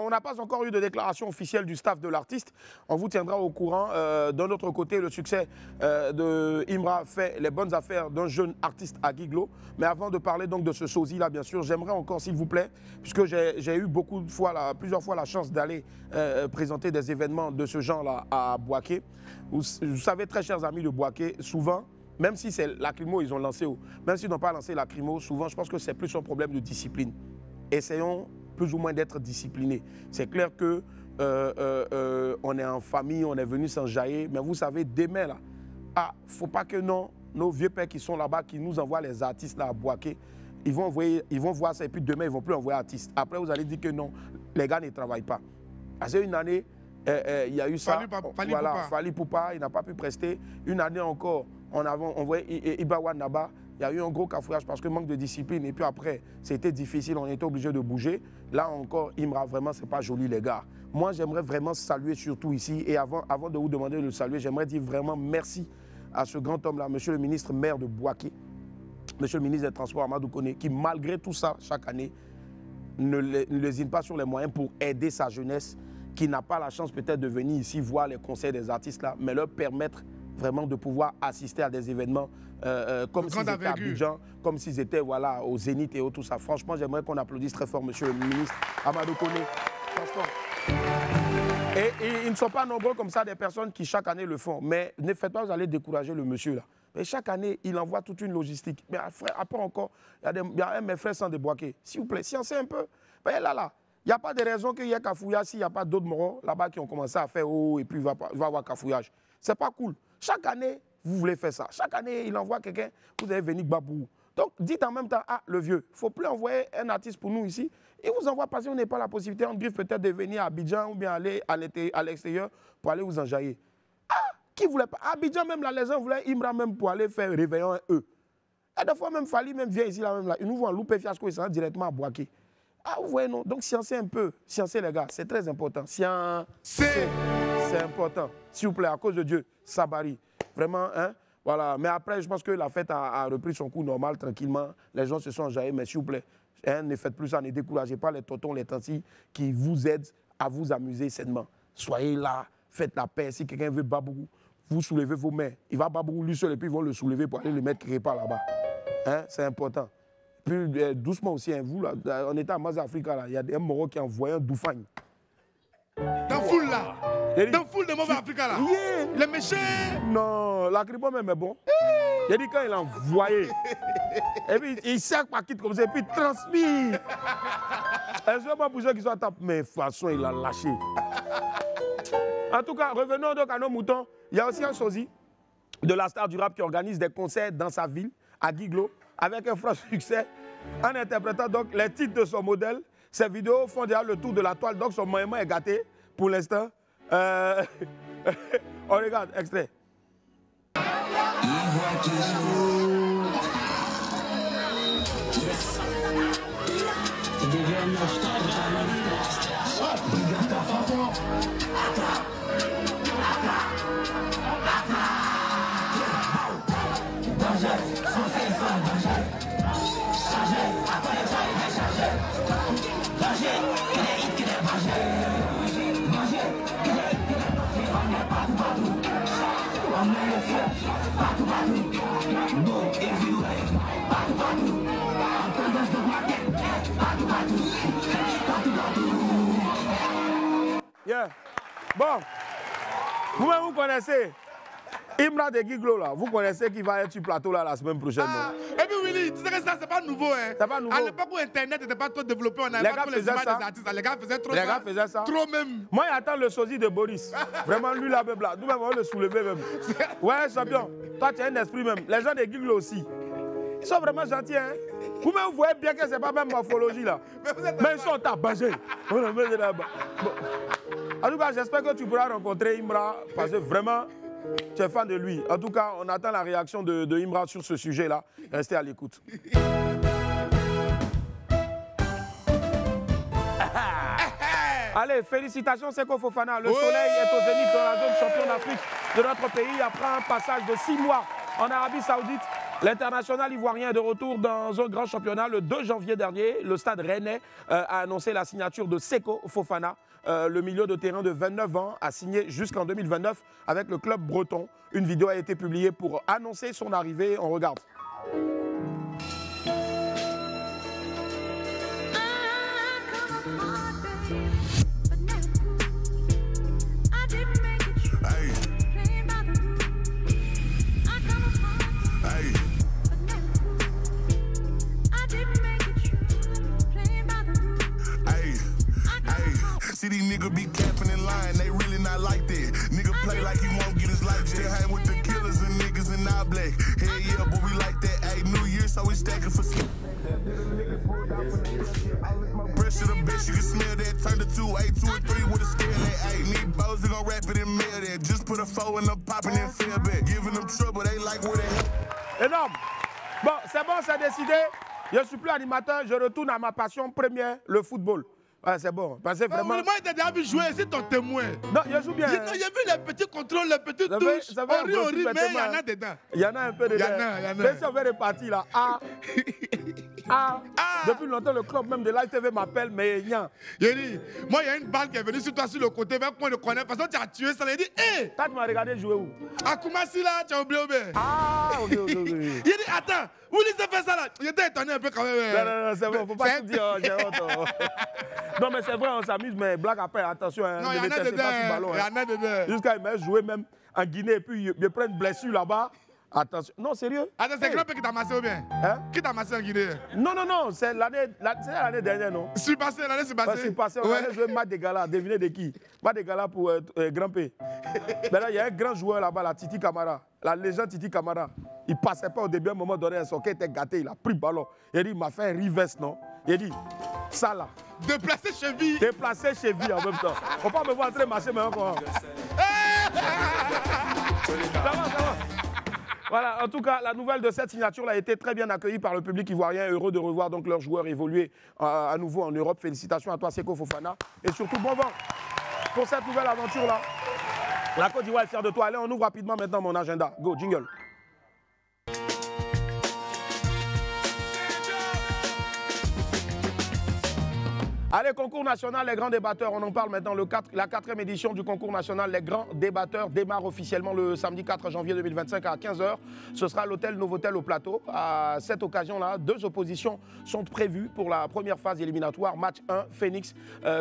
on n'a pas encore eu de déclaration officielle du staff de l'artiste. On vous tiendra au courant. D'un autre côté, le succès de Imra fait les bonnes affaires d'un jeune artiste à Guiglo. Mais avant de parler donc de ce sosie-là, bien sûr, j'aimerais encore, s'il vous plaît, puisque j'ai eu plusieurs fois la chance d'aller présenter des événements de ce genre-là à Boaké. Vous savez, très chers amis de Boaké, souvent, même si c'est lacrymo, ils ont lancé, même s'ils n'ont pas lancé lacrymo, souvent, je pense que c'est plus un problème de discipline. Essayons plus ou moins d'être disciplinés. C'est clair que on est en famille, on est venu s'enjailler, mais vous savez, demain, là, faut pas que nos vieux pères qui sont là-bas, qui nous envoient les artistes là à Boaké, ils vont voir ça et puis demain, ils ne vont plus envoyer artistes. Après, vous allez dire que non, les gars ne travaillent pas. Parce qu'une année, il y a eu ça. Fali Poupa, il n'a pas pu prester. Une année encore, on voyait Ibawa Naba. Il y a eu un gros cafouillage parce que manque de discipline. Et puis après, c'était difficile, on était obligé de bouger. Là encore, Imra, vraiment, c'est pas joli, les gars. Moi, j'aimerais vraiment saluer surtout ici. Et avant de vous demander de le saluer, j'aimerais dire vraiment merci à ce grand homme-là, monsieur le ministre maire de Boaké, monsieur le ministre des Transports, Amadou Kone, qui malgré tout ça, chaque année, ne lésine pas sur les moyens pour aider sa jeunesse, qui n'a pas la chance peut-être de venir ici voir les concerts des artistes là, mais leur permettre vraiment de pouvoir assister à des événements comme s'ils étaient à Abidjan, comme s'ils étaient voilà, au Zénith et tout ça. Franchement, j'aimerais qu'on applaudisse très fort monsieur le ministre Amadou Kone. Franchement. Et ils ne sont pas nombreux comme ça, des personnes qui chaque année le font. Mais ne faites pas, vous allez décourager le monsieur là. Mais chaque année, il envoie toute une logistique. Mais après encore, il y a mes frères sans déboîter. S'il vous plaît, sciencez un peu. Ben là, il n'y a pas de raison qu'il y ait cafouillage s'il n'y a pas d'autres morons là-bas qui ont commencé à faire et puis il va avoir cafouillage. C'est pas cool. Chaque année, vous voulez faire ça. Chaque année, il envoie quelqu'un, vous allez venir Babou. Donc, dites en même temps, le vieux, il ne faut plus envoyer un artiste pour nous ici. Il vous envoie parce qu'on n'a pas la possibilité, on griffe peut-être de venir à Abidjan ou bien aller à l'extérieur pour aller vous enjailler. Qui voulait pas? À Abidjan, même là, les gens voulaient Imra même pour aller faire réveillon eux. Et des fois, même Fali même vient ici, là, même là. Ils nous vont louper fiasco, ils s'en directement à Boaké. Vous voyez, non? Donc, sciencez un peu. Sciencez, les gars, c'est très important. C'est important. S'il vous plaît, à cause de Dieu, Sabari. Vraiment, hein? Voilà. Mais après, je pense que la fête a repris son cours normal, tranquillement. Les gens se sont enjaillés, mais s'il vous plaît, hein, ne faites plus ça, ne découragez pas les tontons, les tantis qui vous aident à vous amuser sainement. Soyez là, faites la paix. Si quelqu'un veut Babou, vous soulevez vos mains. Il va Babou lui seul et puis ils vont le soulever pour aller le mettre quelque part là-bas. Hein? C'est important. Puis doucement aussi, hein, vous, là, on était à Mazafrica, là, il y a un Moro qui a envoyé un Doufagne. Dans foule là, dans foule de mauvais Africains là. Yeah. Les méchants. Non, la cribo même est bon. Il a dit quand il a envoyé. Et puis il sac par kit comme ça et puis il transpire. Est-ce pas pour ceux qui sont à tape, mais de toute façon il a lâché. En tout cas, revenons donc à nos moutons. Il y a aussi un sosie de la star du rap qui organise des concerts dans sa ville, à Guiglo, avec un franc succès, en interprétant donc les titres de son modèle. Ces vidéos font déjà le tour de la toile, donc son moyen est gâté pour l'instant. On regarde, extrait. Yeah. Bon, vous-même vous connaissez Imra de Guiglo là, vous connaissez qui va être sur plateau là la semaine prochaine. Et puis Willy, tu sais que ça c'est pas nouveau hein. C'est pas nouveau. À l'époque où Internet n'était pas trop développé, on n'avait pas tous les images des artistes. Les gars faisaient trop ça. Les gars faisaient ça. Trop même. Moi j'attends le sosie de Boris. Vraiment lui là même là, nous même on va le soulever même. Ouais champion, toi tu as un esprit même. Les gens de Guiglo aussi. Ils sont vraiment gentils hein. Vous-même vous voyez bien que c'est pas même morphologie là. Mais ils sont tabagés. En tout cas, j'espère que tu pourras rencontrer Imra parce que vraiment, tu es fan de lui. En tout cas, on attend la réaction de Imra sur ce sujet-là. Restez à l'écoute. Allez, félicitations Seko Fofana. Le soleil est au zénith dans la zone champion d'Afrique de notre pays après un passage de 6 mois en Arabie Saoudite. L'international ivoirien est de retour dans un grand championnat. Le 2 janvier dernier, le stade rennais a annoncé la signature de Seko Fofana. Le milieu de terrain de 29 ans a signé jusqu'en 2029 avec le club breton. Une vidéo a été publiée pour annoncer son arrivée. On regarde. See these niggas be capping and lying, they really not like that. Nigga play like he won't get his life back. Still hang with the killers and niggas in our black. Hell yeah, but we like that. Ayy, New Year, so we stacking for sleep. Breast of the bitch, you can smell that. Turn the 2, 8, 2 and 3 with a scale that. Ayy, need bows, we gon' wrap it and mail that. Just put a 4 in the popping and feel back. Giving them trouble, they like where they. Énorme. Bon, c'est décidé. Je ne suis plus animateur, je retourne à ma passion première, le football. Ouais, c'est bon. Parce que vraiment. Moi, il t'a déjà vu jouer, c'est ton témoin. Non, je joue bien. J'ai vu les petits contrôles, les petites touches. On rit, mais il y en a dedans. Il y en a un peu dedans. Il y en a. Mais si on veut repartir là. Depuis longtemps, le club même de Live TV m'appelle, mais il y a. Moi, il y a une balle qui est venue sur toi sur le côté, même moi, je le connais. Parce que tu as tué ça. Il dit, hé! Toi, tu m'as regardé jouer où? À Koumassi là, tu as oublié où? Ok. Il dit, attends, où il s'est fait ça là? Il était étonné un peu quand même. Non, c'est bon, faut pas tout dire. Non, mais c'est vrai, on s'amuse, mais blague après, attention. Non, il y en a dedans. Il y en a dedans. Jusqu'à il m'a joué même en Guinée, et puis il prend une blessure là-bas. Attention. Non, sérieux? Attends, c'est Grand-Père qui t'a massé ou bien? Hein? Qui t'a massé en Guinée? Non, c'est l'année dernière, non? L'année c'est passée. On a joué Mat de Gala. Devinez de qui? Mat de Gala pour Grand-Père. Maintenant, il y a un grand joueur là-bas, la Titi Camara. La légende Titi Camara. Il passait pas au début, à un moment donné, son cœur était gâté. Il a pris le ballon. Il a dit, il m'a fait un reverse, non? Il a dit, ça là. Déplacer cheville. Déplacer cheville en même temps. Faut pas me voir entrer marcher, mais encore. Ça va. Voilà, en tout cas, la nouvelle de cette signature a été très bien accueillie par le public ivoirien. Heureux de revoir donc leurs joueurs évoluer à nouveau en Europe. Félicitations à toi, Seko Fofana. Et surtout, bon vent pour cette nouvelle aventure-là. La Côte d'Ivoire est fière de toi. Allez, on ouvre rapidement maintenant mon agenda. Go, jingle. Allez, concours national, les grands débatteurs, on en parle maintenant. La 4e édition du concours national, les grands débatteurs, démarre officiellement le samedi 4 janvier 2025 à 15 h. Ce sera à l'hôtel Novotel au Plateau. À cette occasion-là, 2 oppositions sont prévues pour la première phase éliminatoire. Match 1, Phoenix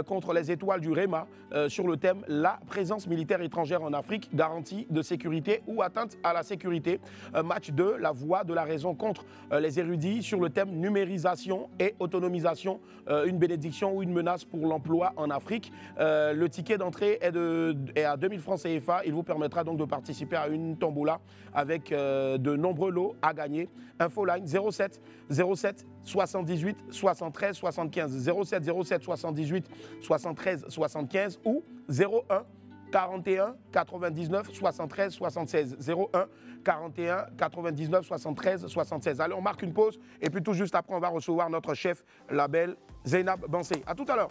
contre les étoiles du REMA sur le thème « La présence militaire étrangère en Afrique, garantie de sécurité ou atteinte à la sécurité ». Match 2, La voix de la raison contre les érudits sur le thème « Numérisation et autonomisation, une bénédiction ou une menace pour l'emploi en Afrique ». Le ticket d'entrée est à 2000 francs CFA. Il vous permettra donc de participer à une tombola avec de nombreux lots à gagner. Infoline 07 07 78 73 75 07 07 78 73 75 ou 01 41 99 73 76 01 41 99 73 76. Allez, on marque une pause et puis tout juste après, on va recevoir notre chef, la belle Zainab Bansé. À tout à l'heure.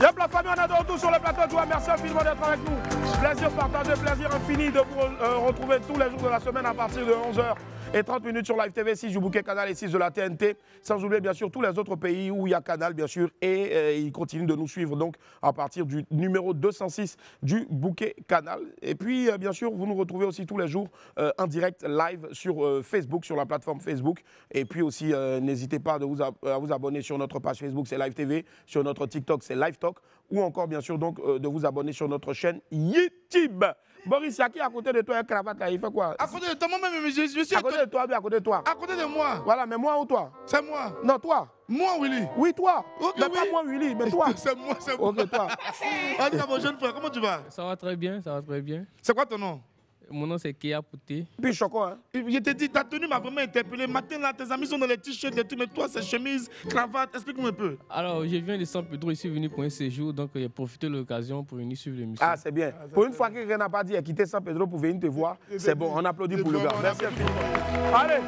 Yep, la famille, on est de retour sur le plateau de joie. Merci infiniment d'être avec nous. Plaisir partagé, plaisir infini de vous retrouver tous les jours de la semaine à partir de 11h30 sur Live TV, 6 du bouquet Canal et 6 de la TNT. Sans oublier bien sûr tous les autres pays où il y a Canal bien sûr. Et ils continuent de nous suivre donc à partir du numéro 206 du bouquet Canal. Et puis bien sûr, vous nous retrouvez aussi tous les jours en direct live sur Facebook, sur la plateforme Facebook. Et puis aussi, n'hésitez pas à vous abonner sur notre page Facebook, c'est Live TV. Sur notre TikTok, c'est Live Talk. Ou encore bien sûr donc de vous abonner sur notre chaîne YouTube. Boris, il y a qui à côté de toi un cravate là? Il fait quoi? À côté de toi, moi-même, je suis à côté de toi, bien à côté de toi. À côté de moi. Voilà, mais moi ou toi? C'est moi. Non, toi. Moi, Willy. Oui, toi. Okay, mais pas moi, Willy, mais toi. C'est moi, c'est moi. Ok, toi. Allez, mon jeune frère, comment tu vas? Ça va très bien, ça va très bien. C'est quoi ton nom? Mon nom c'est Kia Pouté. Puis Choco, hein? Je te dis, ta tenue m'a vraiment interpellé. Matin là, tes amis sont dans les t-shirts et tout, mais toi, c'est chemise, cravate. Explique-moi un peu. Alors, je viens de San Pedro, je suis venu pour un séjour, donc j'ai profité de l'occasion pour venir suivre l'émission. Ah, c'est bien. Pour une fois que quelqu'un n'a pas dit, quitter San Pedro pour venir te voir, c'est bon. On applaudit pour le gars. Merci infiniment. Allez,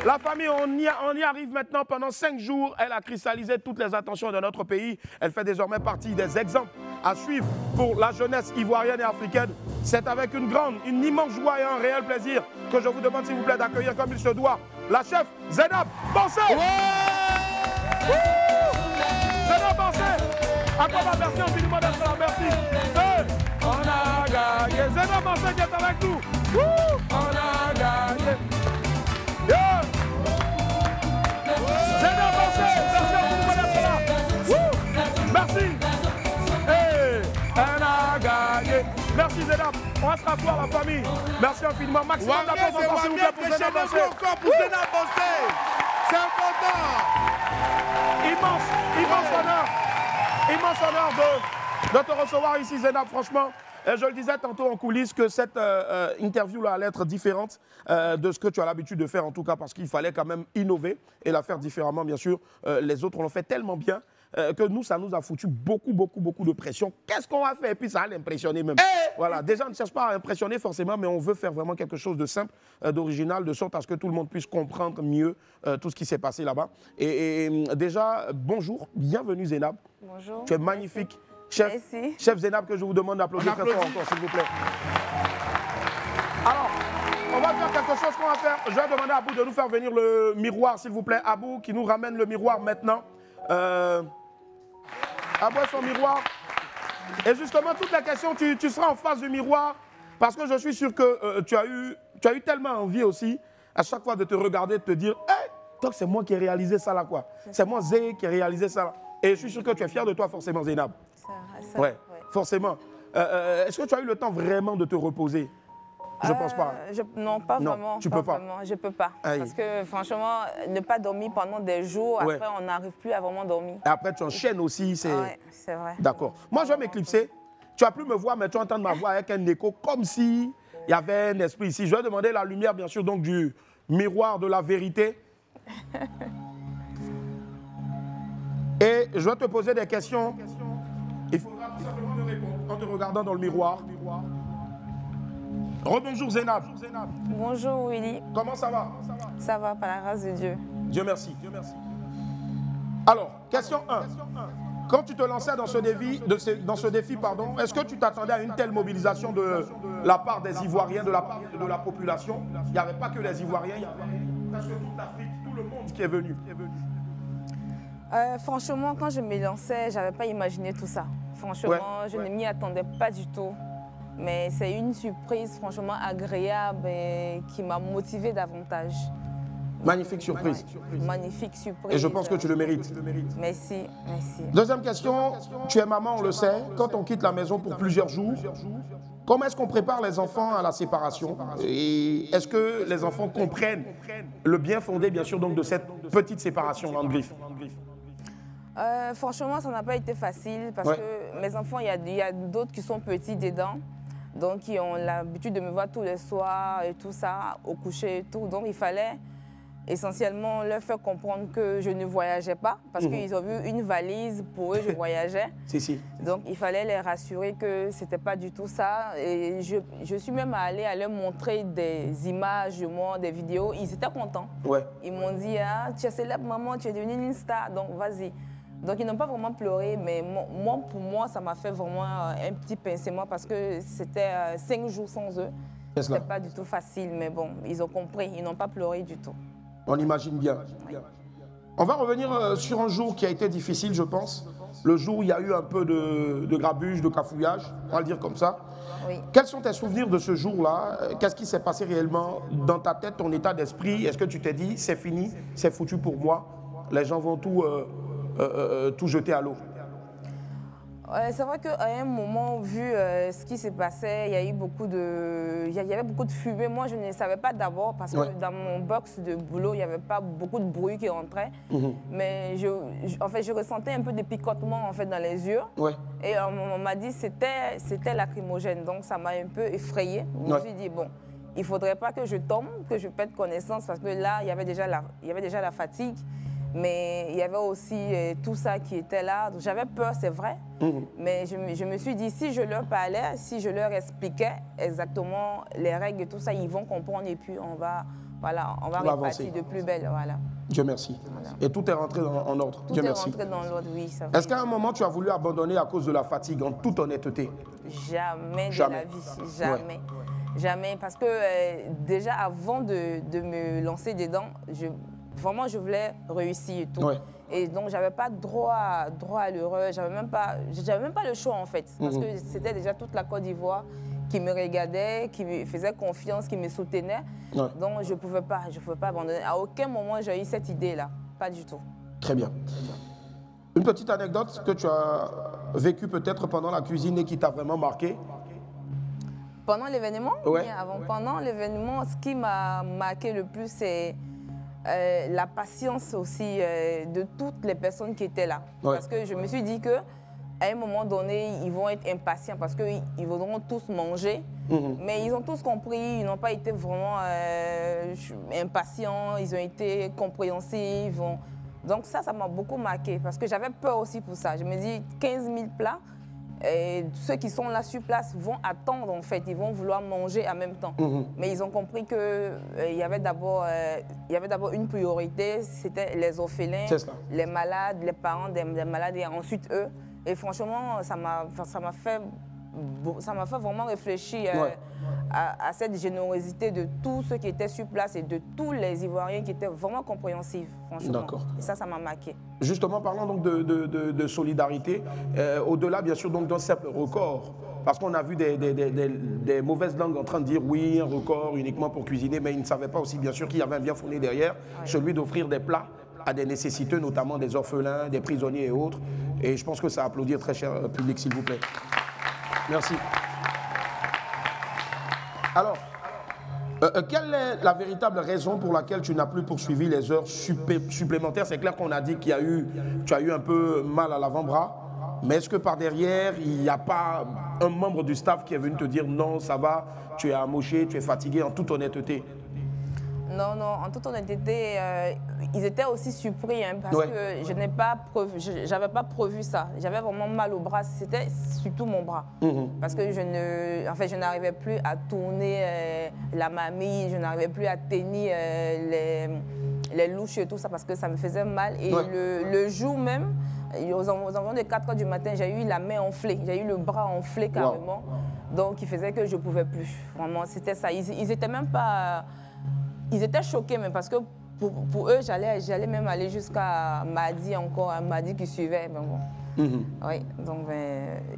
la famille, on y arrive maintenant. Pendant 5 jours, elle a cristallisé toutes les attentions de notre pays. Elle fait désormais partie des exemples à suivre pour la jeunesse ivoirienne et africaine. C'est avec une immense joie et un réel plaisir que je vous demande s'il vous plaît d'accueillir comme il se doit la chef Zainab Bansé. Zainab Bansé. À quoi la merci infiniment d'être là, merci. On a gagné. Zainab Bansé qui est avec nous. On a gagné. Yeah. Zainab Bansé, merci infiniment d'être là. Merci. Hey, on a gagné. Merci Zainab. On va se rasseoir la famille. Merci infiniment. Maximum d'applaudissements s'il vous plaît pour Zainab Bansé. Encore pour Zainab Bansé. C'est important. Immense honneur. Immense honneur de te recevoir ici, Zainab. Franchement, je le disais tantôt en coulisses que cette interview-là allait être différente de ce que tu as l'habitude de faire, en tout cas, parce qu'il fallait quand même innover et la faire différemment, bien sûr. Les autres l'ont fait tellement bien que nous, ça nous a foutu beaucoup de pression. Qu'est-ce qu'on va faire? Et puis ça a l'impressionner même. Voilà, déjà, on ne cherche pas à impressionner forcément, mais on veut faire vraiment quelque chose de simple, d'original, de sorte à ce que tout le monde puisse comprendre mieux tout ce qui s'est passé là-bas. Et déjà, bonjour, bienvenue Zainab. Bonjour. Tu es magnifique. Chef Zainab, que je vous demande d'applaudir très fort encore, s'il vous plaît. Alors, on va faire quelque chose qu'on va faire. Je vais demander à Abou de nous faire venir le miroir, s'il vous plaît. Abou, qui nous ramène le miroir maintenant. Abou son miroir. Et justement, toutes les questions, tu seras en face du miroir, parce que je suis sûr que tu as eu tellement envie aussi, à chaque fois de te regarder, de te dire, hey, donc c'est moi qui ai réalisé ça là, quoi. C'est moi, Zé, qui ai réalisé ça là. Et je suis sûr que tu es fier de toi, forcément, Zainab. Ouais, forcément. Est-ce que tu as eu le temps vraiment de te reposer? Je pense pas. Non, pas vraiment. Tu peux pas. Vraiment. Je peux pas. Aïe. Parce que franchement, ne pas dormir pendant des jours, après on n'arrive plus à vraiment dormir. Et après tu enchaînes aussi. Ouais, c'est vrai. D'accord. Moi je vais m'éclipser. Tu vas plus me voir, mais tu vas entendre ma voix avec un écho comme si il y avait un esprit ici. Je vais demander la lumière, bien sûr, donc du miroir de la vérité. Et je vais te poser des questions. Il faudra tout simplement me répondre en te regardant dans le miroir. Rebonjour Zainab. Bonjour Willy. Comment ça va? Ça va, par la grâce de Dieu. Dieu merci. Alors, question 1. Quand tu te lançais dans ce défi, est-ce que tu t'attendais à une telle mobilisation de la part des Ivoiriens, de la part de la population? Il n'y avait pas que les Ivoiriens, il y avait presque toute l'Afrique, tout le monde qui est venu. Franchement, quand je me lançais, je n'avais pas imaginé tout ça. Franchement, je ne m'y attendais pas du tout. Mais c'est une surprise franchement agréable et qui m'a motivée davantage. Magnifique surprise. Magnifique surprise. Et je pense que tu le mérites. Merci, merci. Deuxième question, tu es maman, on le sait. Quand on quitte la maison pour plusieurs jours, comment est-ce qu'on prépare les enfants à la séparation? Et est-ce que les enfants comprennent le bien fondé, bien sûr, donc, de cette petite séparation en griffe? Franchement, ça n'a pas été facile parce que mes enfants, il y a d'autres qui sont petits dedans. Donc, qui ont l'habitude de me voir tous les soirs et tout ça, au coucher et tout. Donc, il fallait essentiellement leur faire comprendre que je ne voyageais pas parce qu'ils ont vu une valise, pour eux, je voyageais. Donc, il fallait les rassurer que ce n'était pas du tout ça. Et je suis même allée à leur montrer des images de moi, des vidéos. Ils étaient contents. Ils m'ont dit, ah, tu es célèbre, maman, tu es devenue une star, donc vas-y. Donc, ils n'ont pas vraiment pleuré, mais moi, pour moi, ça m'a fait vraiment un petit pincement parce que c'était 5 jours sans eux. C'était pas du tout facile, mais bon, ils ont compris, ils n'ont pas pleuré du tout. On imagine bien. On va revenir sur un jour qui a été difficile, je pense. Le jour où il y a eu un peu de grabuge, de cafouillage, on va le dire comme ça. Quels sont tes souvenirs de ce jour-là? Qu'est-ce qui s'est passé réellement dans ta tête, ton état d'esprit? Est-ce que tu t'es dit, c'est fini, c'est foutu pour moi, les gens vont tout jeter à l'eau? C'est vrai qu'à un moment, vu ce qui s'est passé, il y avait beaucoup de fumée. Moi, je ne savais pas d'abord parce que dans mon box de boulot, il n'y avait pas beaucoup de bruit qui rentrait. Mais en fait, je ressentais un peu de picotement en fait, dans les yeux. Et on m'a dit que c'était lacrymogène. Donc, ça m'a un peu effrayée. Je me suis dit, bon, il ne faudrait pas que je tombe, que je perde connaissance parce que là, il y avait déjà la fatigue. Mais il y avait aussi tout ça qui était là. J'avais peur, c'est vrai. Mais je me suis dit, si je leur parlais, si je leur expliquais exactement les règles et tout ça, ils vont comprendre et puis on voilà, on va repartir de plus belle. Voilà. Dieu merci. Voilà. Et tout est rentré en ordre. Tout Dieu est merci. rentré dans l'ordre, oui. Est-ce qu'à un moment, tu as voulu abandonner à cause de la fatigue, en toute honnêteté? Jamais de la vie. Jamais. Ouais. Jamais. Parce que déjà, avant de me lancer dedans, vraiment, je voulais réussir et tout. Ouais. Et donc, j'avais pas droit à l'erreur. J'avais même pas le choix, en fait. Parce que c'était déjà toute la Côte d'Ivoire qui me regardait, qui me faisait confiance, qui me soutenait. Ouais. Donc, je pouvais pas abandonner. À aucun moment, j'ai eu cette idée-là. Pas du tout. Très bien. Une petite anecdote que tu as vécue peut-être pendant la cuisine et qui t'a vraiment marqué? Pendant l'événement? Ouais. Pendant l'événement, ce qui m'a marqué le plus, c'est la patience aussi de toutes les personnes qui étaient là. Ouais. Parce que je me suis dit qu'à un moment donné, ils vont être impatients parce qu'ils voudront tous manger. Mais ils ont tous compris, ils n'ont pas été vraiment impatients, ils ont été compréhensifs. Donc ça m'a beaucoup marqué parce que j'avais peur aussi pour ça. Je me dis 15 000 plats. Et ceux qui sont là sur place vont attendre en fait, ils vont vouloir manger en même temps. Mais ils ont compris qu'il y avait d'abord une priorité, c'était les orphelins, les malades, les parents des malades et ensuite eux. Et franchement, ça m'a fait vraiment réfléchir à cette générosité de tous ceux qui étaient sur place et de tous les Ivoiriens qui étaient vraiment compréhensifs, franchement. D'accord. Et ça m'a marqué. Justement, parlant donc de solidarité, au-delà bien sûr d'un simple record, parce qu'on a vu des mauvaises langues en train de dire oui, un record uniquement pour cuisiner, mais ils ne savaient pas aussi bien sûr qu'il y avait un bien fondé derrière, celui d'offrir des plats à des nécessiteux, notamment des orphelins, des prisonniers et autres. Et je pense que ça a applaudir, très cher public, s'il vous plaît. Merci. Alors, quelle est la véritable raison pour laquelle tu n'as plus poursuivi les heures supplémentaires? C'est clair qu'on a dit que tu as eu un peu mal à l'avant-bras, mais est-ce que par derrière, il n'y a pas un membre du staff qui est venu te dire non, ça va, tu es amoché, tu es fatigué, en toute honnêteté? Non, en toute honnêteté, ils étaient aussi surpris parce que je n'avais pas prévu ça. J'avais vraiment mal au bras, c'était surtout mon bras. Parce que je n'arrivais plus à tourner la mamie, je n'arrivais plus à tenir les louches et tout ça parce que ça me faisait mal. Et le jour même, aux environs de 4 h du matin, j'ai eu la main enflée, j'ai eu le bras enflé carrément. Donc, il faisait que je ne pouvais plus. Vraiment, c'était ça. Ils étaient même pas... Ils étaient choqués, mais parce que pour eux, j'allais même aller jusqu'à mardi encore, un mardi qui suivait. Ben bon. Oui, donc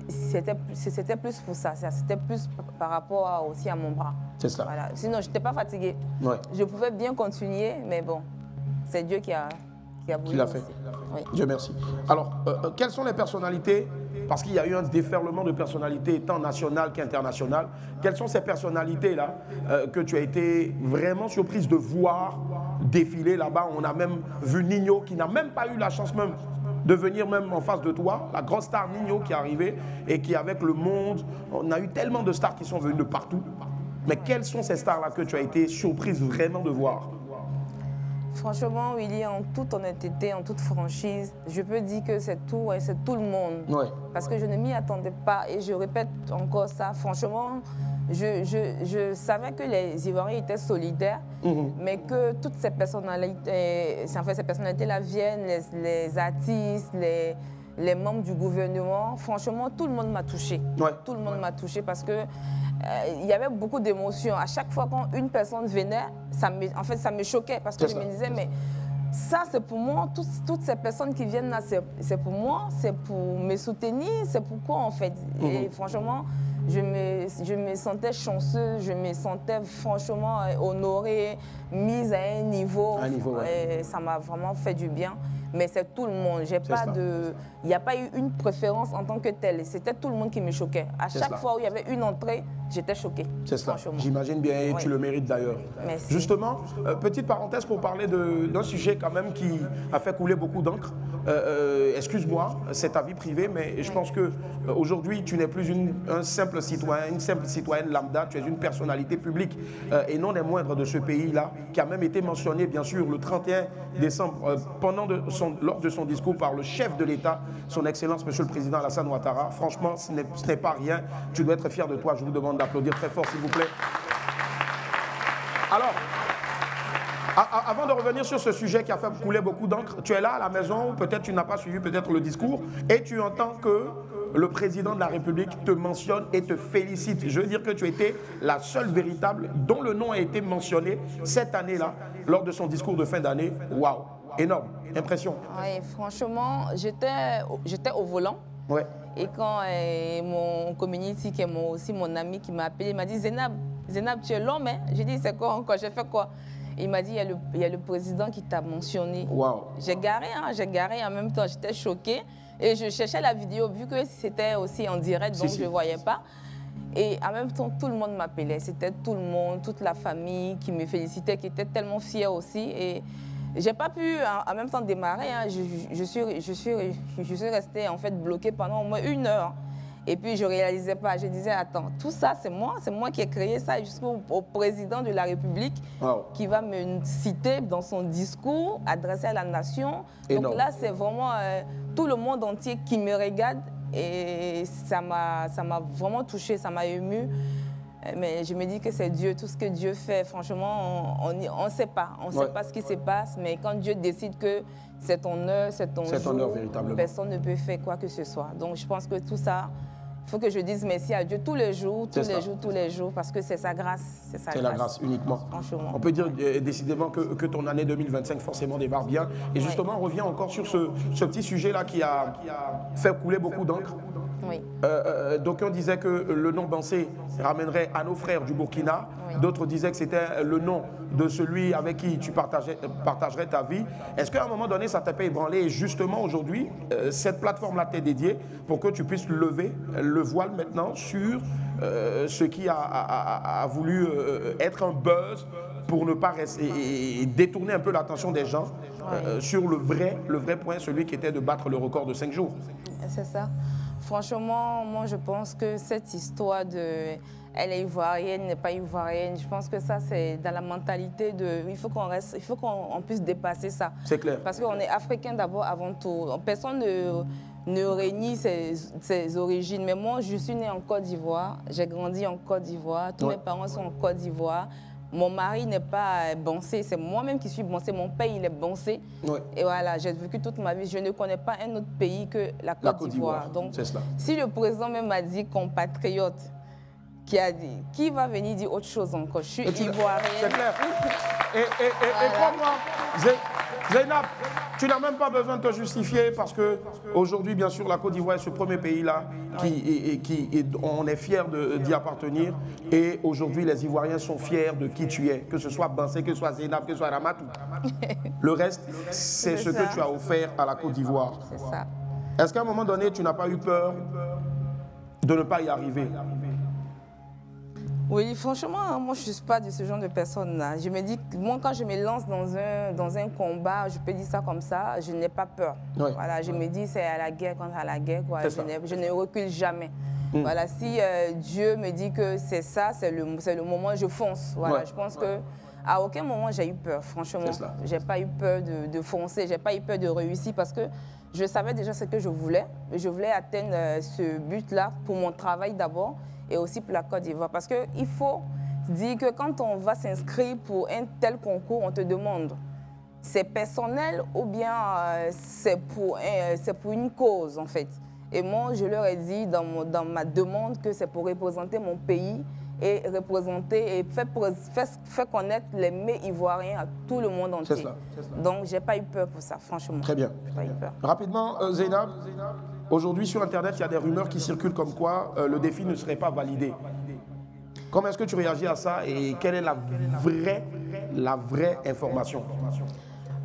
c'était plus pour ça. C'était plus par rapport aussi à mon bras. C'est ça. Voilà. Sinon, je n'étais pas fatiguée. Je pouvais bien continuer, mais bon, c'est Dieu qui a voulu. Qui l'a fait. Oui. Dieu merci. Alors, quelles sont les personnalités? Parce qu'il y a eu un déferlement de personnalités tant nationales qu'internationales. Quelles sont ces personnalités-là que tu as été vraiment surprise de voir défiler là-bas? On a même vu Nino qui n'a même pas eu la chance même de venir même en face de toi. La grosse star Nino qui est arrivée et qui avec le monde, on a eu tellement de stars qui sont venues de partout. Mais quelles sont ces stars-là que tu as été surprise vraiment de voir? Franchement, Willy, en toute honnêteté, en toute franchise, je peux dire que c'est tout le monde. Parce que je ne m'y attendais pas et je répète encore ça. Franchement, je savais que les Ivoiriens étaient solidaires, mais que toutes ces personnalités-là viennent, les artistes, les membres du gouvernement. Franchement, tout le monde m'a touchée. Tout le monde m'a touchée parce que il y avait beaucoup d'émotions. À chaque fois quand une personne venait, ça me choquait parce que je me disais, mais ça c'est pour moi, toutes ces personnes qui viennent là, c'est pour moi, c'est pour me soutenir, c'est pourquoi en fait. Et franchement, je me sentais chanceuse, je me sentais franchement honorée, mise à un niveau. Et ça m'a vraiment fait du bien. Mais c'est tout le monde. Il n'y a pas eu une préférence en tant que telle. C'était tout le monde qui me choquait. À chaque fois où il y avait une entrée, j'étais choquée. C'est ça. J'imagine bien et tu le mérites d'ailleurs. Justement, petite parenthèse pour parler d'un sujet quand même qui a fait couler beaucoup d'encre. Excuse-moi, c'est ta vie privée, mais je pense qu'aujourd'hui, tu n'es plus un simple citoyen, une simple citoyenne lambda. Tu es une personnalité publique et non des moindres de ce pays-là, qui a même été mentionné, bien sûr, le 31 décembre, lors de son discours par le chef de l'État, son Excellence, Monsieur le Président Alassane Ouattara. Franchement, ce n'est pas rien. Tu dois être fier de toi. Je vous demande d'applaudir très fort, s'il vous plaît. Alors, Avant de revenir sur ce sujet qui a fait couler beaucoup d'encre, tu es là à la maison, peut-être tu n'as pas suivi peut-être le discours, et tu entends que le président de la République te mentionne et te félicite. Je veux dire que tu étais la seule véritable dont le nom a été mentionné cette année-là, lors de son discours de fin d'année. Waouh, énorme, impression. Oui, franchement, j'étais au volant. Ouais. Et quand mon community, qui est aussi mon ami, qui m'a appelé, il m'a dit Zainab, tu es l'homme, hein? J'ai dit c'est quoi encore? J'ai fait quoi? Il m'a dit il y a le président qui t'a mentionné. Wow. J'ai garé en même temps, j'étais choquée. Et je cherchais la vidéo, vu que c'était aussi en direct, donc je ne voyais pas. Et en même temps, tout le monde m'appelait. C'était tout le monde, toute la famille qui me félicitait, qui était tellement fière aussi. Et j'ai pas pu en même temps démarrer. Hein. Je suis restée en fait bloquée pendant au moins 1 heure. Et puis je ne réalisais pas. Je disais, attends, tout ça, c'est moi qui ai créé ça jusqu'au président de la République qui va me citer dans son discours adressé à la nation. Donc là, c'est vraiment tout le monde entier qui me regarde et ça m'a vraiment touchée, ça m'a émue. Mais je me dis que c'est Dieu, tout ce que Dieu fait, franchement, on ne sait pas. On ne sait pas ce qui se passe, mais quand Dieu décide que c'est ton heure, c'est ton jour, personne ne peut faire quoi que ce soit. Donc je pense que tout ça, il faut que je dise merci à Dieu tous les jours, parce que c'est sa grâce. C'est la grâce uniquement. Franchement. On peut dire décidément que ton année 2025 forcément démarre bien. Et justement, on revient encore sur ce petit sujet-là qui a fait couler beaucoup d'encre. Oui. Donc on disait que le nom Bansé ramènerait à nos frères du Burkina. Oui. D'autres disaient que c'était le nom de celui avec qui tu partagerais ta vie. Est-ce qu'à un moment donné, ça t'a pas ébranlé? Et justement, aujourd'hui, cette plateforme-là t'est dédiée pour que tu puisses lever le voile maintenant sur ce qui a voulu être un buzz pour ne pas rester et détourner un peu l'attention des gens sur le vrai point, celui qui était de battre le record de 5 jours. C'est ça. Franchement, moi je pense que cette histoire de elle est ivoirienne, n'est pas ivoirienne, je pense que ça c'est dans la mentalité de il faut qu'on puisse dépasser ça. C'est clair. Parce qu'on est africain d'abord avant tout. Personne ne renie ses origines. Mais moi je suis née en Côte d'Ivoire, j'ai grandi en Côte d'Ivoire, tous mes parents sont en Côte d'Ivoire. Mon mari n'est pas bansé, c'est moi-même qui suis bansé. Mon père, il est bansé. Ouais. Et voilà, j'ai vécu toute ma vie. Je ne connais pas un autre pays que la Côte d'Ivoire. Donc, si le président même a dit compatriote, qui a dit, qui va venir dire autre chose encore? Je suis ivoirienne. C'est clair. Et crois-moi, Zainab, tu n'as même pas besoin de te justifier parce qu'aujourd'hui, bien sûr, la Côte d'Ivoire est ce premier pays-là on est fiers d'y appartenir. Et aujourd'hui, les Ivoiriens sont fiers de qui tu es, que ce soit Bansé, que ce soit Zainab, que ce soit Ramatou. Le reste, c'est ce que tu as offert à la Côte d'Ivoire. C'est ça. Est-ce qu'à un moment donné, tu n'as pas eu peur de ne pas y arriver? Oui, franchement, moi, je ne suis pas de ce genre de personne-là. Je me dis, moi, quand je me lance dans un combat, je peux dire ça comme ça, je n'ai pas peur. Oui. Voilà, je me dis, c'est à la guerre contre à la guerre. Quoi. Je ne recule jamais. Voilà, si Dieu me dit que c'est ça, c'est le moment, je fonce. Voilà, je pense qu'à aucun moment, j'ai eu peur, franchement. Je n'ai pas eu peur de foncer, je n'ai pas eu peur de réussir parce que je savais déjà ce que je voulais. Je voulais atteindre ce but-là pour mon travail d'abord. Et aussi pour la Côte d'Ivoire. Parce qu'il faut dire que quand on va s'inscrire pour un tel concours, on te demande, c'est personnel ou bien c'est pour une cause en fait. Et moi, je leur ai dit dans ma demande que c'est pour représenter mon pays et représenter et faire connaître les mets ivoiriens à tout le monde entier. Donc, je n'ai pas eu peur pour ça, franchement. Très bien. Pas eu peur. Rapidement, Zainab, aujourd'hui sur Internet, il y a des rumeurs qui circulent comme quoi le défi ne serait pas validé. Comment est-ce que tu réagis à ça et quelle est la vraie information?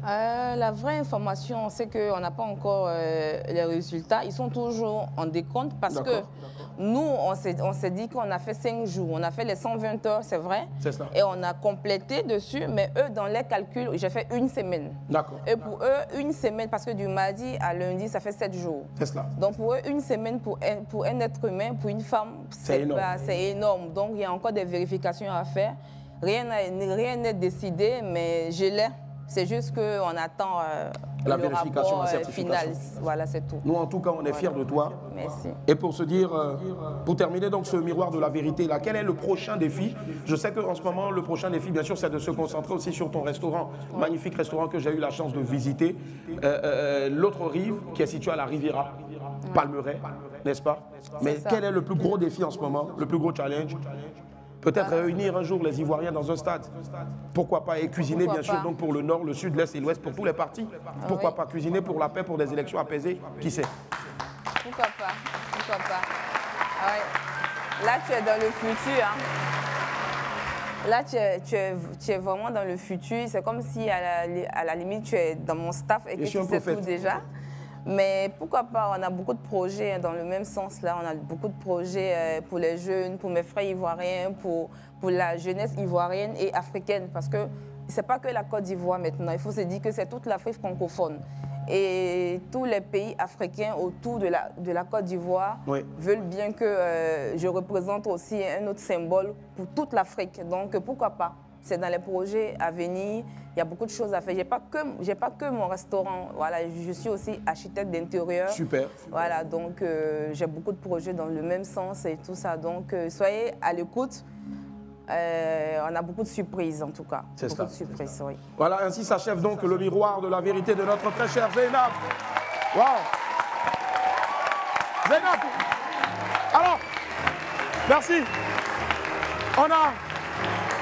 La vraie information, c'est qu'on n'a pas encore les résultats. Ils sont toujours en décompte parce que nous, on s'est dit qu'on a fait 5 jours. On a fait les 120 heures, c'est vrai. C'est ça. Et on a complété dessus, mais eux, dans les calculs, j'ai fait 1 semaine. D'accord. Et pour eux, 1 semaine, parce que du mardi à lundi, ça fait 7 jours. C'est cela. Donc pour eux, 1 semaine pour un être humain, pour une femme, c'est énorme. Donc il y a encore des vérifications à faire. Rien n'est décidé, mais je l'ai. C'est juste qu'on attend la le vérification, rapport la certification. final. Voilà, c'est tout. Nous, en tout cas, on est fiers de toi. Merci. Et pour se dire, pour terminer donc ce miroir de la vérité, là, quel est le prochain défi? Je sais qu'en ce moment, le prochain défi, bien sûr, c'est de se concentrer aussi sur ton restaurant, magnifique restaurant que j'ai eu la chance de visiter. L'autre rive, qui est située à la Riviera, Palmeraie, n'est-ce pas? Mais quel est le plus gros défi en ce moment, le plus gros challenge? Peut-être réunir un jour les Ivoiriens dans un stade. Pourquoi pas? Et cuisiner, bien sûr, donc pour le nord, le sud, l'est et l'ouest, pour tous les partis. Pourquoi pas? Cuisiner pour la paix, pour des élections apaisées. Qui sait? Pourquoi pas? Pourquoi pas? Ouais. Là, tu es dans le futur. Hein. Là, tu es vraiment dans le futur. C'est comme si, à la limite, tu es dans mon staff et que tu sais tout déjà. Mais pourquoi pas, on a beaucoup de projets dans le même sens là, on a beaucoup de projets pour les jeunes, pour mes frères ivoiriens, pour la jeunesse ivoirienne et africaine, parce que c'est pas que la Côte d'Ivoire maintenant, il faut se dire que c'est toute l'Afrique francophone. Et tous les pays africains autour de la Côte d'Ivoire veulent bien que je représente aussi un autre symbole pour toute l'Afrique, donc pourquoi pas. C'est dans les projets à venir, il y a beaucoup de choses à faire. Je n'ai pas que mon restaurant, voilà, je suis aussi architecte d'intérieur. Super. Voilà, donc j'ai beaucoup de projets dans le même sens et tout ça. Donc soyez à l'écoute. On a beaucoup de surprises en tout cas. C'est ça. Beaucoup de surprises, oui. Voilà, ainsi s'achève donc le miroir de la vérité de notre très cher Zeynab. Wow. Zeynab. Alors, merci.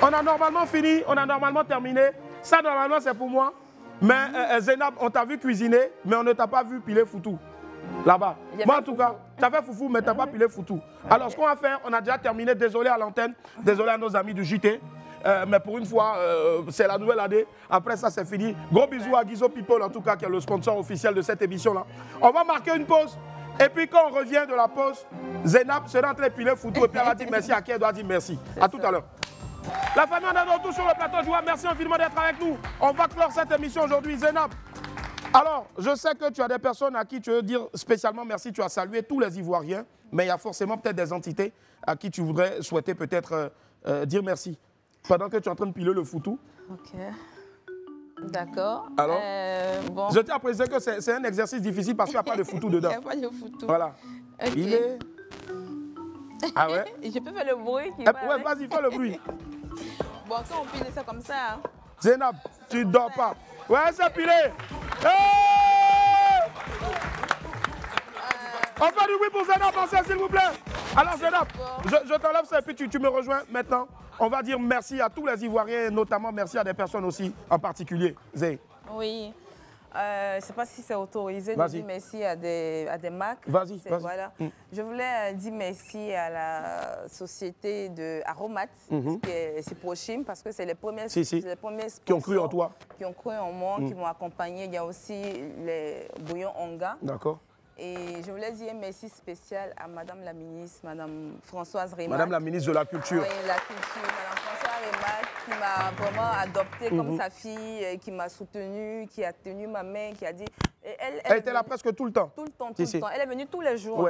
On a normalement fini, on a normalement terminé. Ça, normalement, c'est pour moi. Mais Zeynab, on t'a vu cuisiner, mais on ne t'a pas vu piler foutou. Là-bas. Moi, en tout cas, tu as fait foufou, mais tu n'as pas pilé foutou. Alors, ce qu'on va faire, on a déjà terminé. Désolé à l'antenne, désolé à nos amis du JT. Mais pour une fois, c'est la nouvelle année. Après ça, c'est fini. Gros bisous à Guizo People, en tout cas, qui est le sponsor officiel de cette émission-là. On va marquer une pause. Et puis, quand on revient de la pause, Zeynab sera en train de piler foutou. Et puis, elle va dire merci à qui elle doit dire merci. À tout à l'heure. La famille, on est de retour sur le plateau de joie. Merci infiniment d'être avec nous. On va clore cette émission aujourd'hui. Zeynab. Alors, je sais que tu as des personnes à qui tu veux dire spécialement merci. Tu as salué tous les Ivoiriens, mais il y a forcément peut-être des entités à qui tu voudrais souhaiter peut-être dire merci. Pendant que tu es en train de piler le foutou. Ok. D'accord. Alors, bon. je tiens à préciser que c'est un exercice difficile parce qu'il n'y a pas de foutou dedans. Il n'y a pas de foutou. Voilà. Okay. Il est... Ah ouais? Je peux faire le bruit qui ouais, vas-y, fais le bruit. Bon, quand on pile ça comme ça... Hein. Zeynab, tu ne dors pas. Ouais, c'est pilé. Hey! On fait du bruit pour Zeynab, s'il vous plaît. Alors Zeynab, je t'enlève ça et puis tu me rejoins maintenant. On va dire merci à tous les Ivoiriens, et notamment merci à des personnes aussi en particulier. Zé. Oui. Je ne sais pas si c'est autorisé de dire merci à des marques. Vas-y, vas-y. Voilà. Je voulais dire merci à la société de Aromat, c'est Prochim, parce que c'est les premiers, les premiers sponsors qui ont cru en toi. Qui ont cru en moi, qui m'ont accompagné. Il y a aussi les bouillons Onga. D'accord. Et je voulais dire un merci spécial à Madame la ministre, Madame Françoise Rémac. Madame la ministre de la Culture. Oui, la culture. Madame Françoise Rémac qui m'a vraiment adoptée comme sa fille, qui m'a soutenue, qui a tenu ma main, qui a dit... Elle était là presque tout le temps. Tout le temps, tout le temps. Elle est venue tous les jours,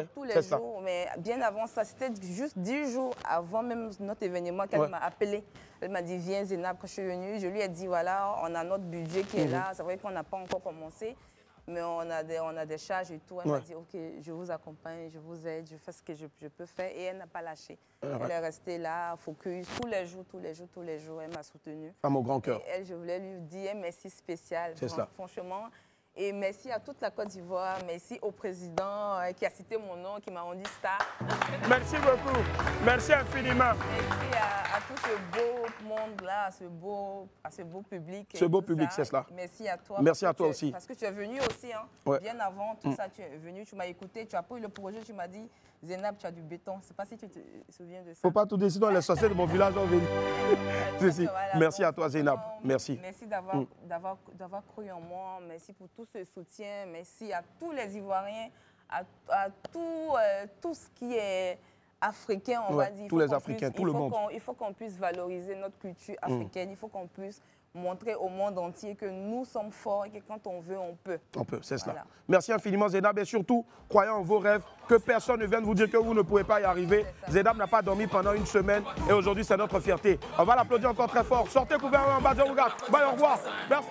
mais bien avant ça, c'était juste 10 jours avant même notre événement qu'elle m'a appelé. Elle m'a dit, viens Zeynab, quand je suis venue, je lui ai dit, voilà, on a notre budget qui est là, c'est vrai qu'on n'a pas encore commencé. Mais on a des charges et tout. Elle m'a dit, OK, je vous accompagne, je vous aide, je fais ce que je peux faire. Et elle n'a pas lâché. Elle est restée là, focus, tous les jours, elle m'a soutenue. À mon grand cœur. Et elle, je voulais lui dire un merci spécial, franchement. Et merci à toute la Côte d'Ivoire, merci au président qui a cité mon nom, qui m'a rendu star. Merci beaucoup, merci infiniment. Merci à tout ce beau monde-là, à ce beau public. Ce beau public, c'est cela. Merci à toi. Merci à toi aussi. Parce que tu es venu aussi, hein, bien avant tout ça, tu es venu, tu m'as écouté, tu as pris le projet, tu m'as dit, Zeynab, tu as du béton. Je ne sais pas si tu te souviens de ça. Il ne faut pas tout décider, les sorciers de mon village ont venu. Voilà, merci à toi, Zeynab. Merci. Merci d'avoir cru en moi. Merci pour tout ce soutien. Merci à tous les Ivoiriens, à tout ce qui est africains, on va dire. Tous les Africains, tout le monde. Il faut qu'on puisse valoriser notre culture africaine. Il faut qu'on puisse montrer au monde entier que nous sommes forts et que quand on veut, on peut. On peut, c'est cela. Voilà. Merci infiniment Zedab et surtout, croyez en vos rêves, que personne ne vienne vous dire que vous ne pouvez pas y arriver. Zedab n'a pas dormi pendant une semaine et aujourd'hui c'est notre fierté. On va l'applaudir encore très fort. Sortez couverts en bas de regarde. Bye, au revoir. Merci.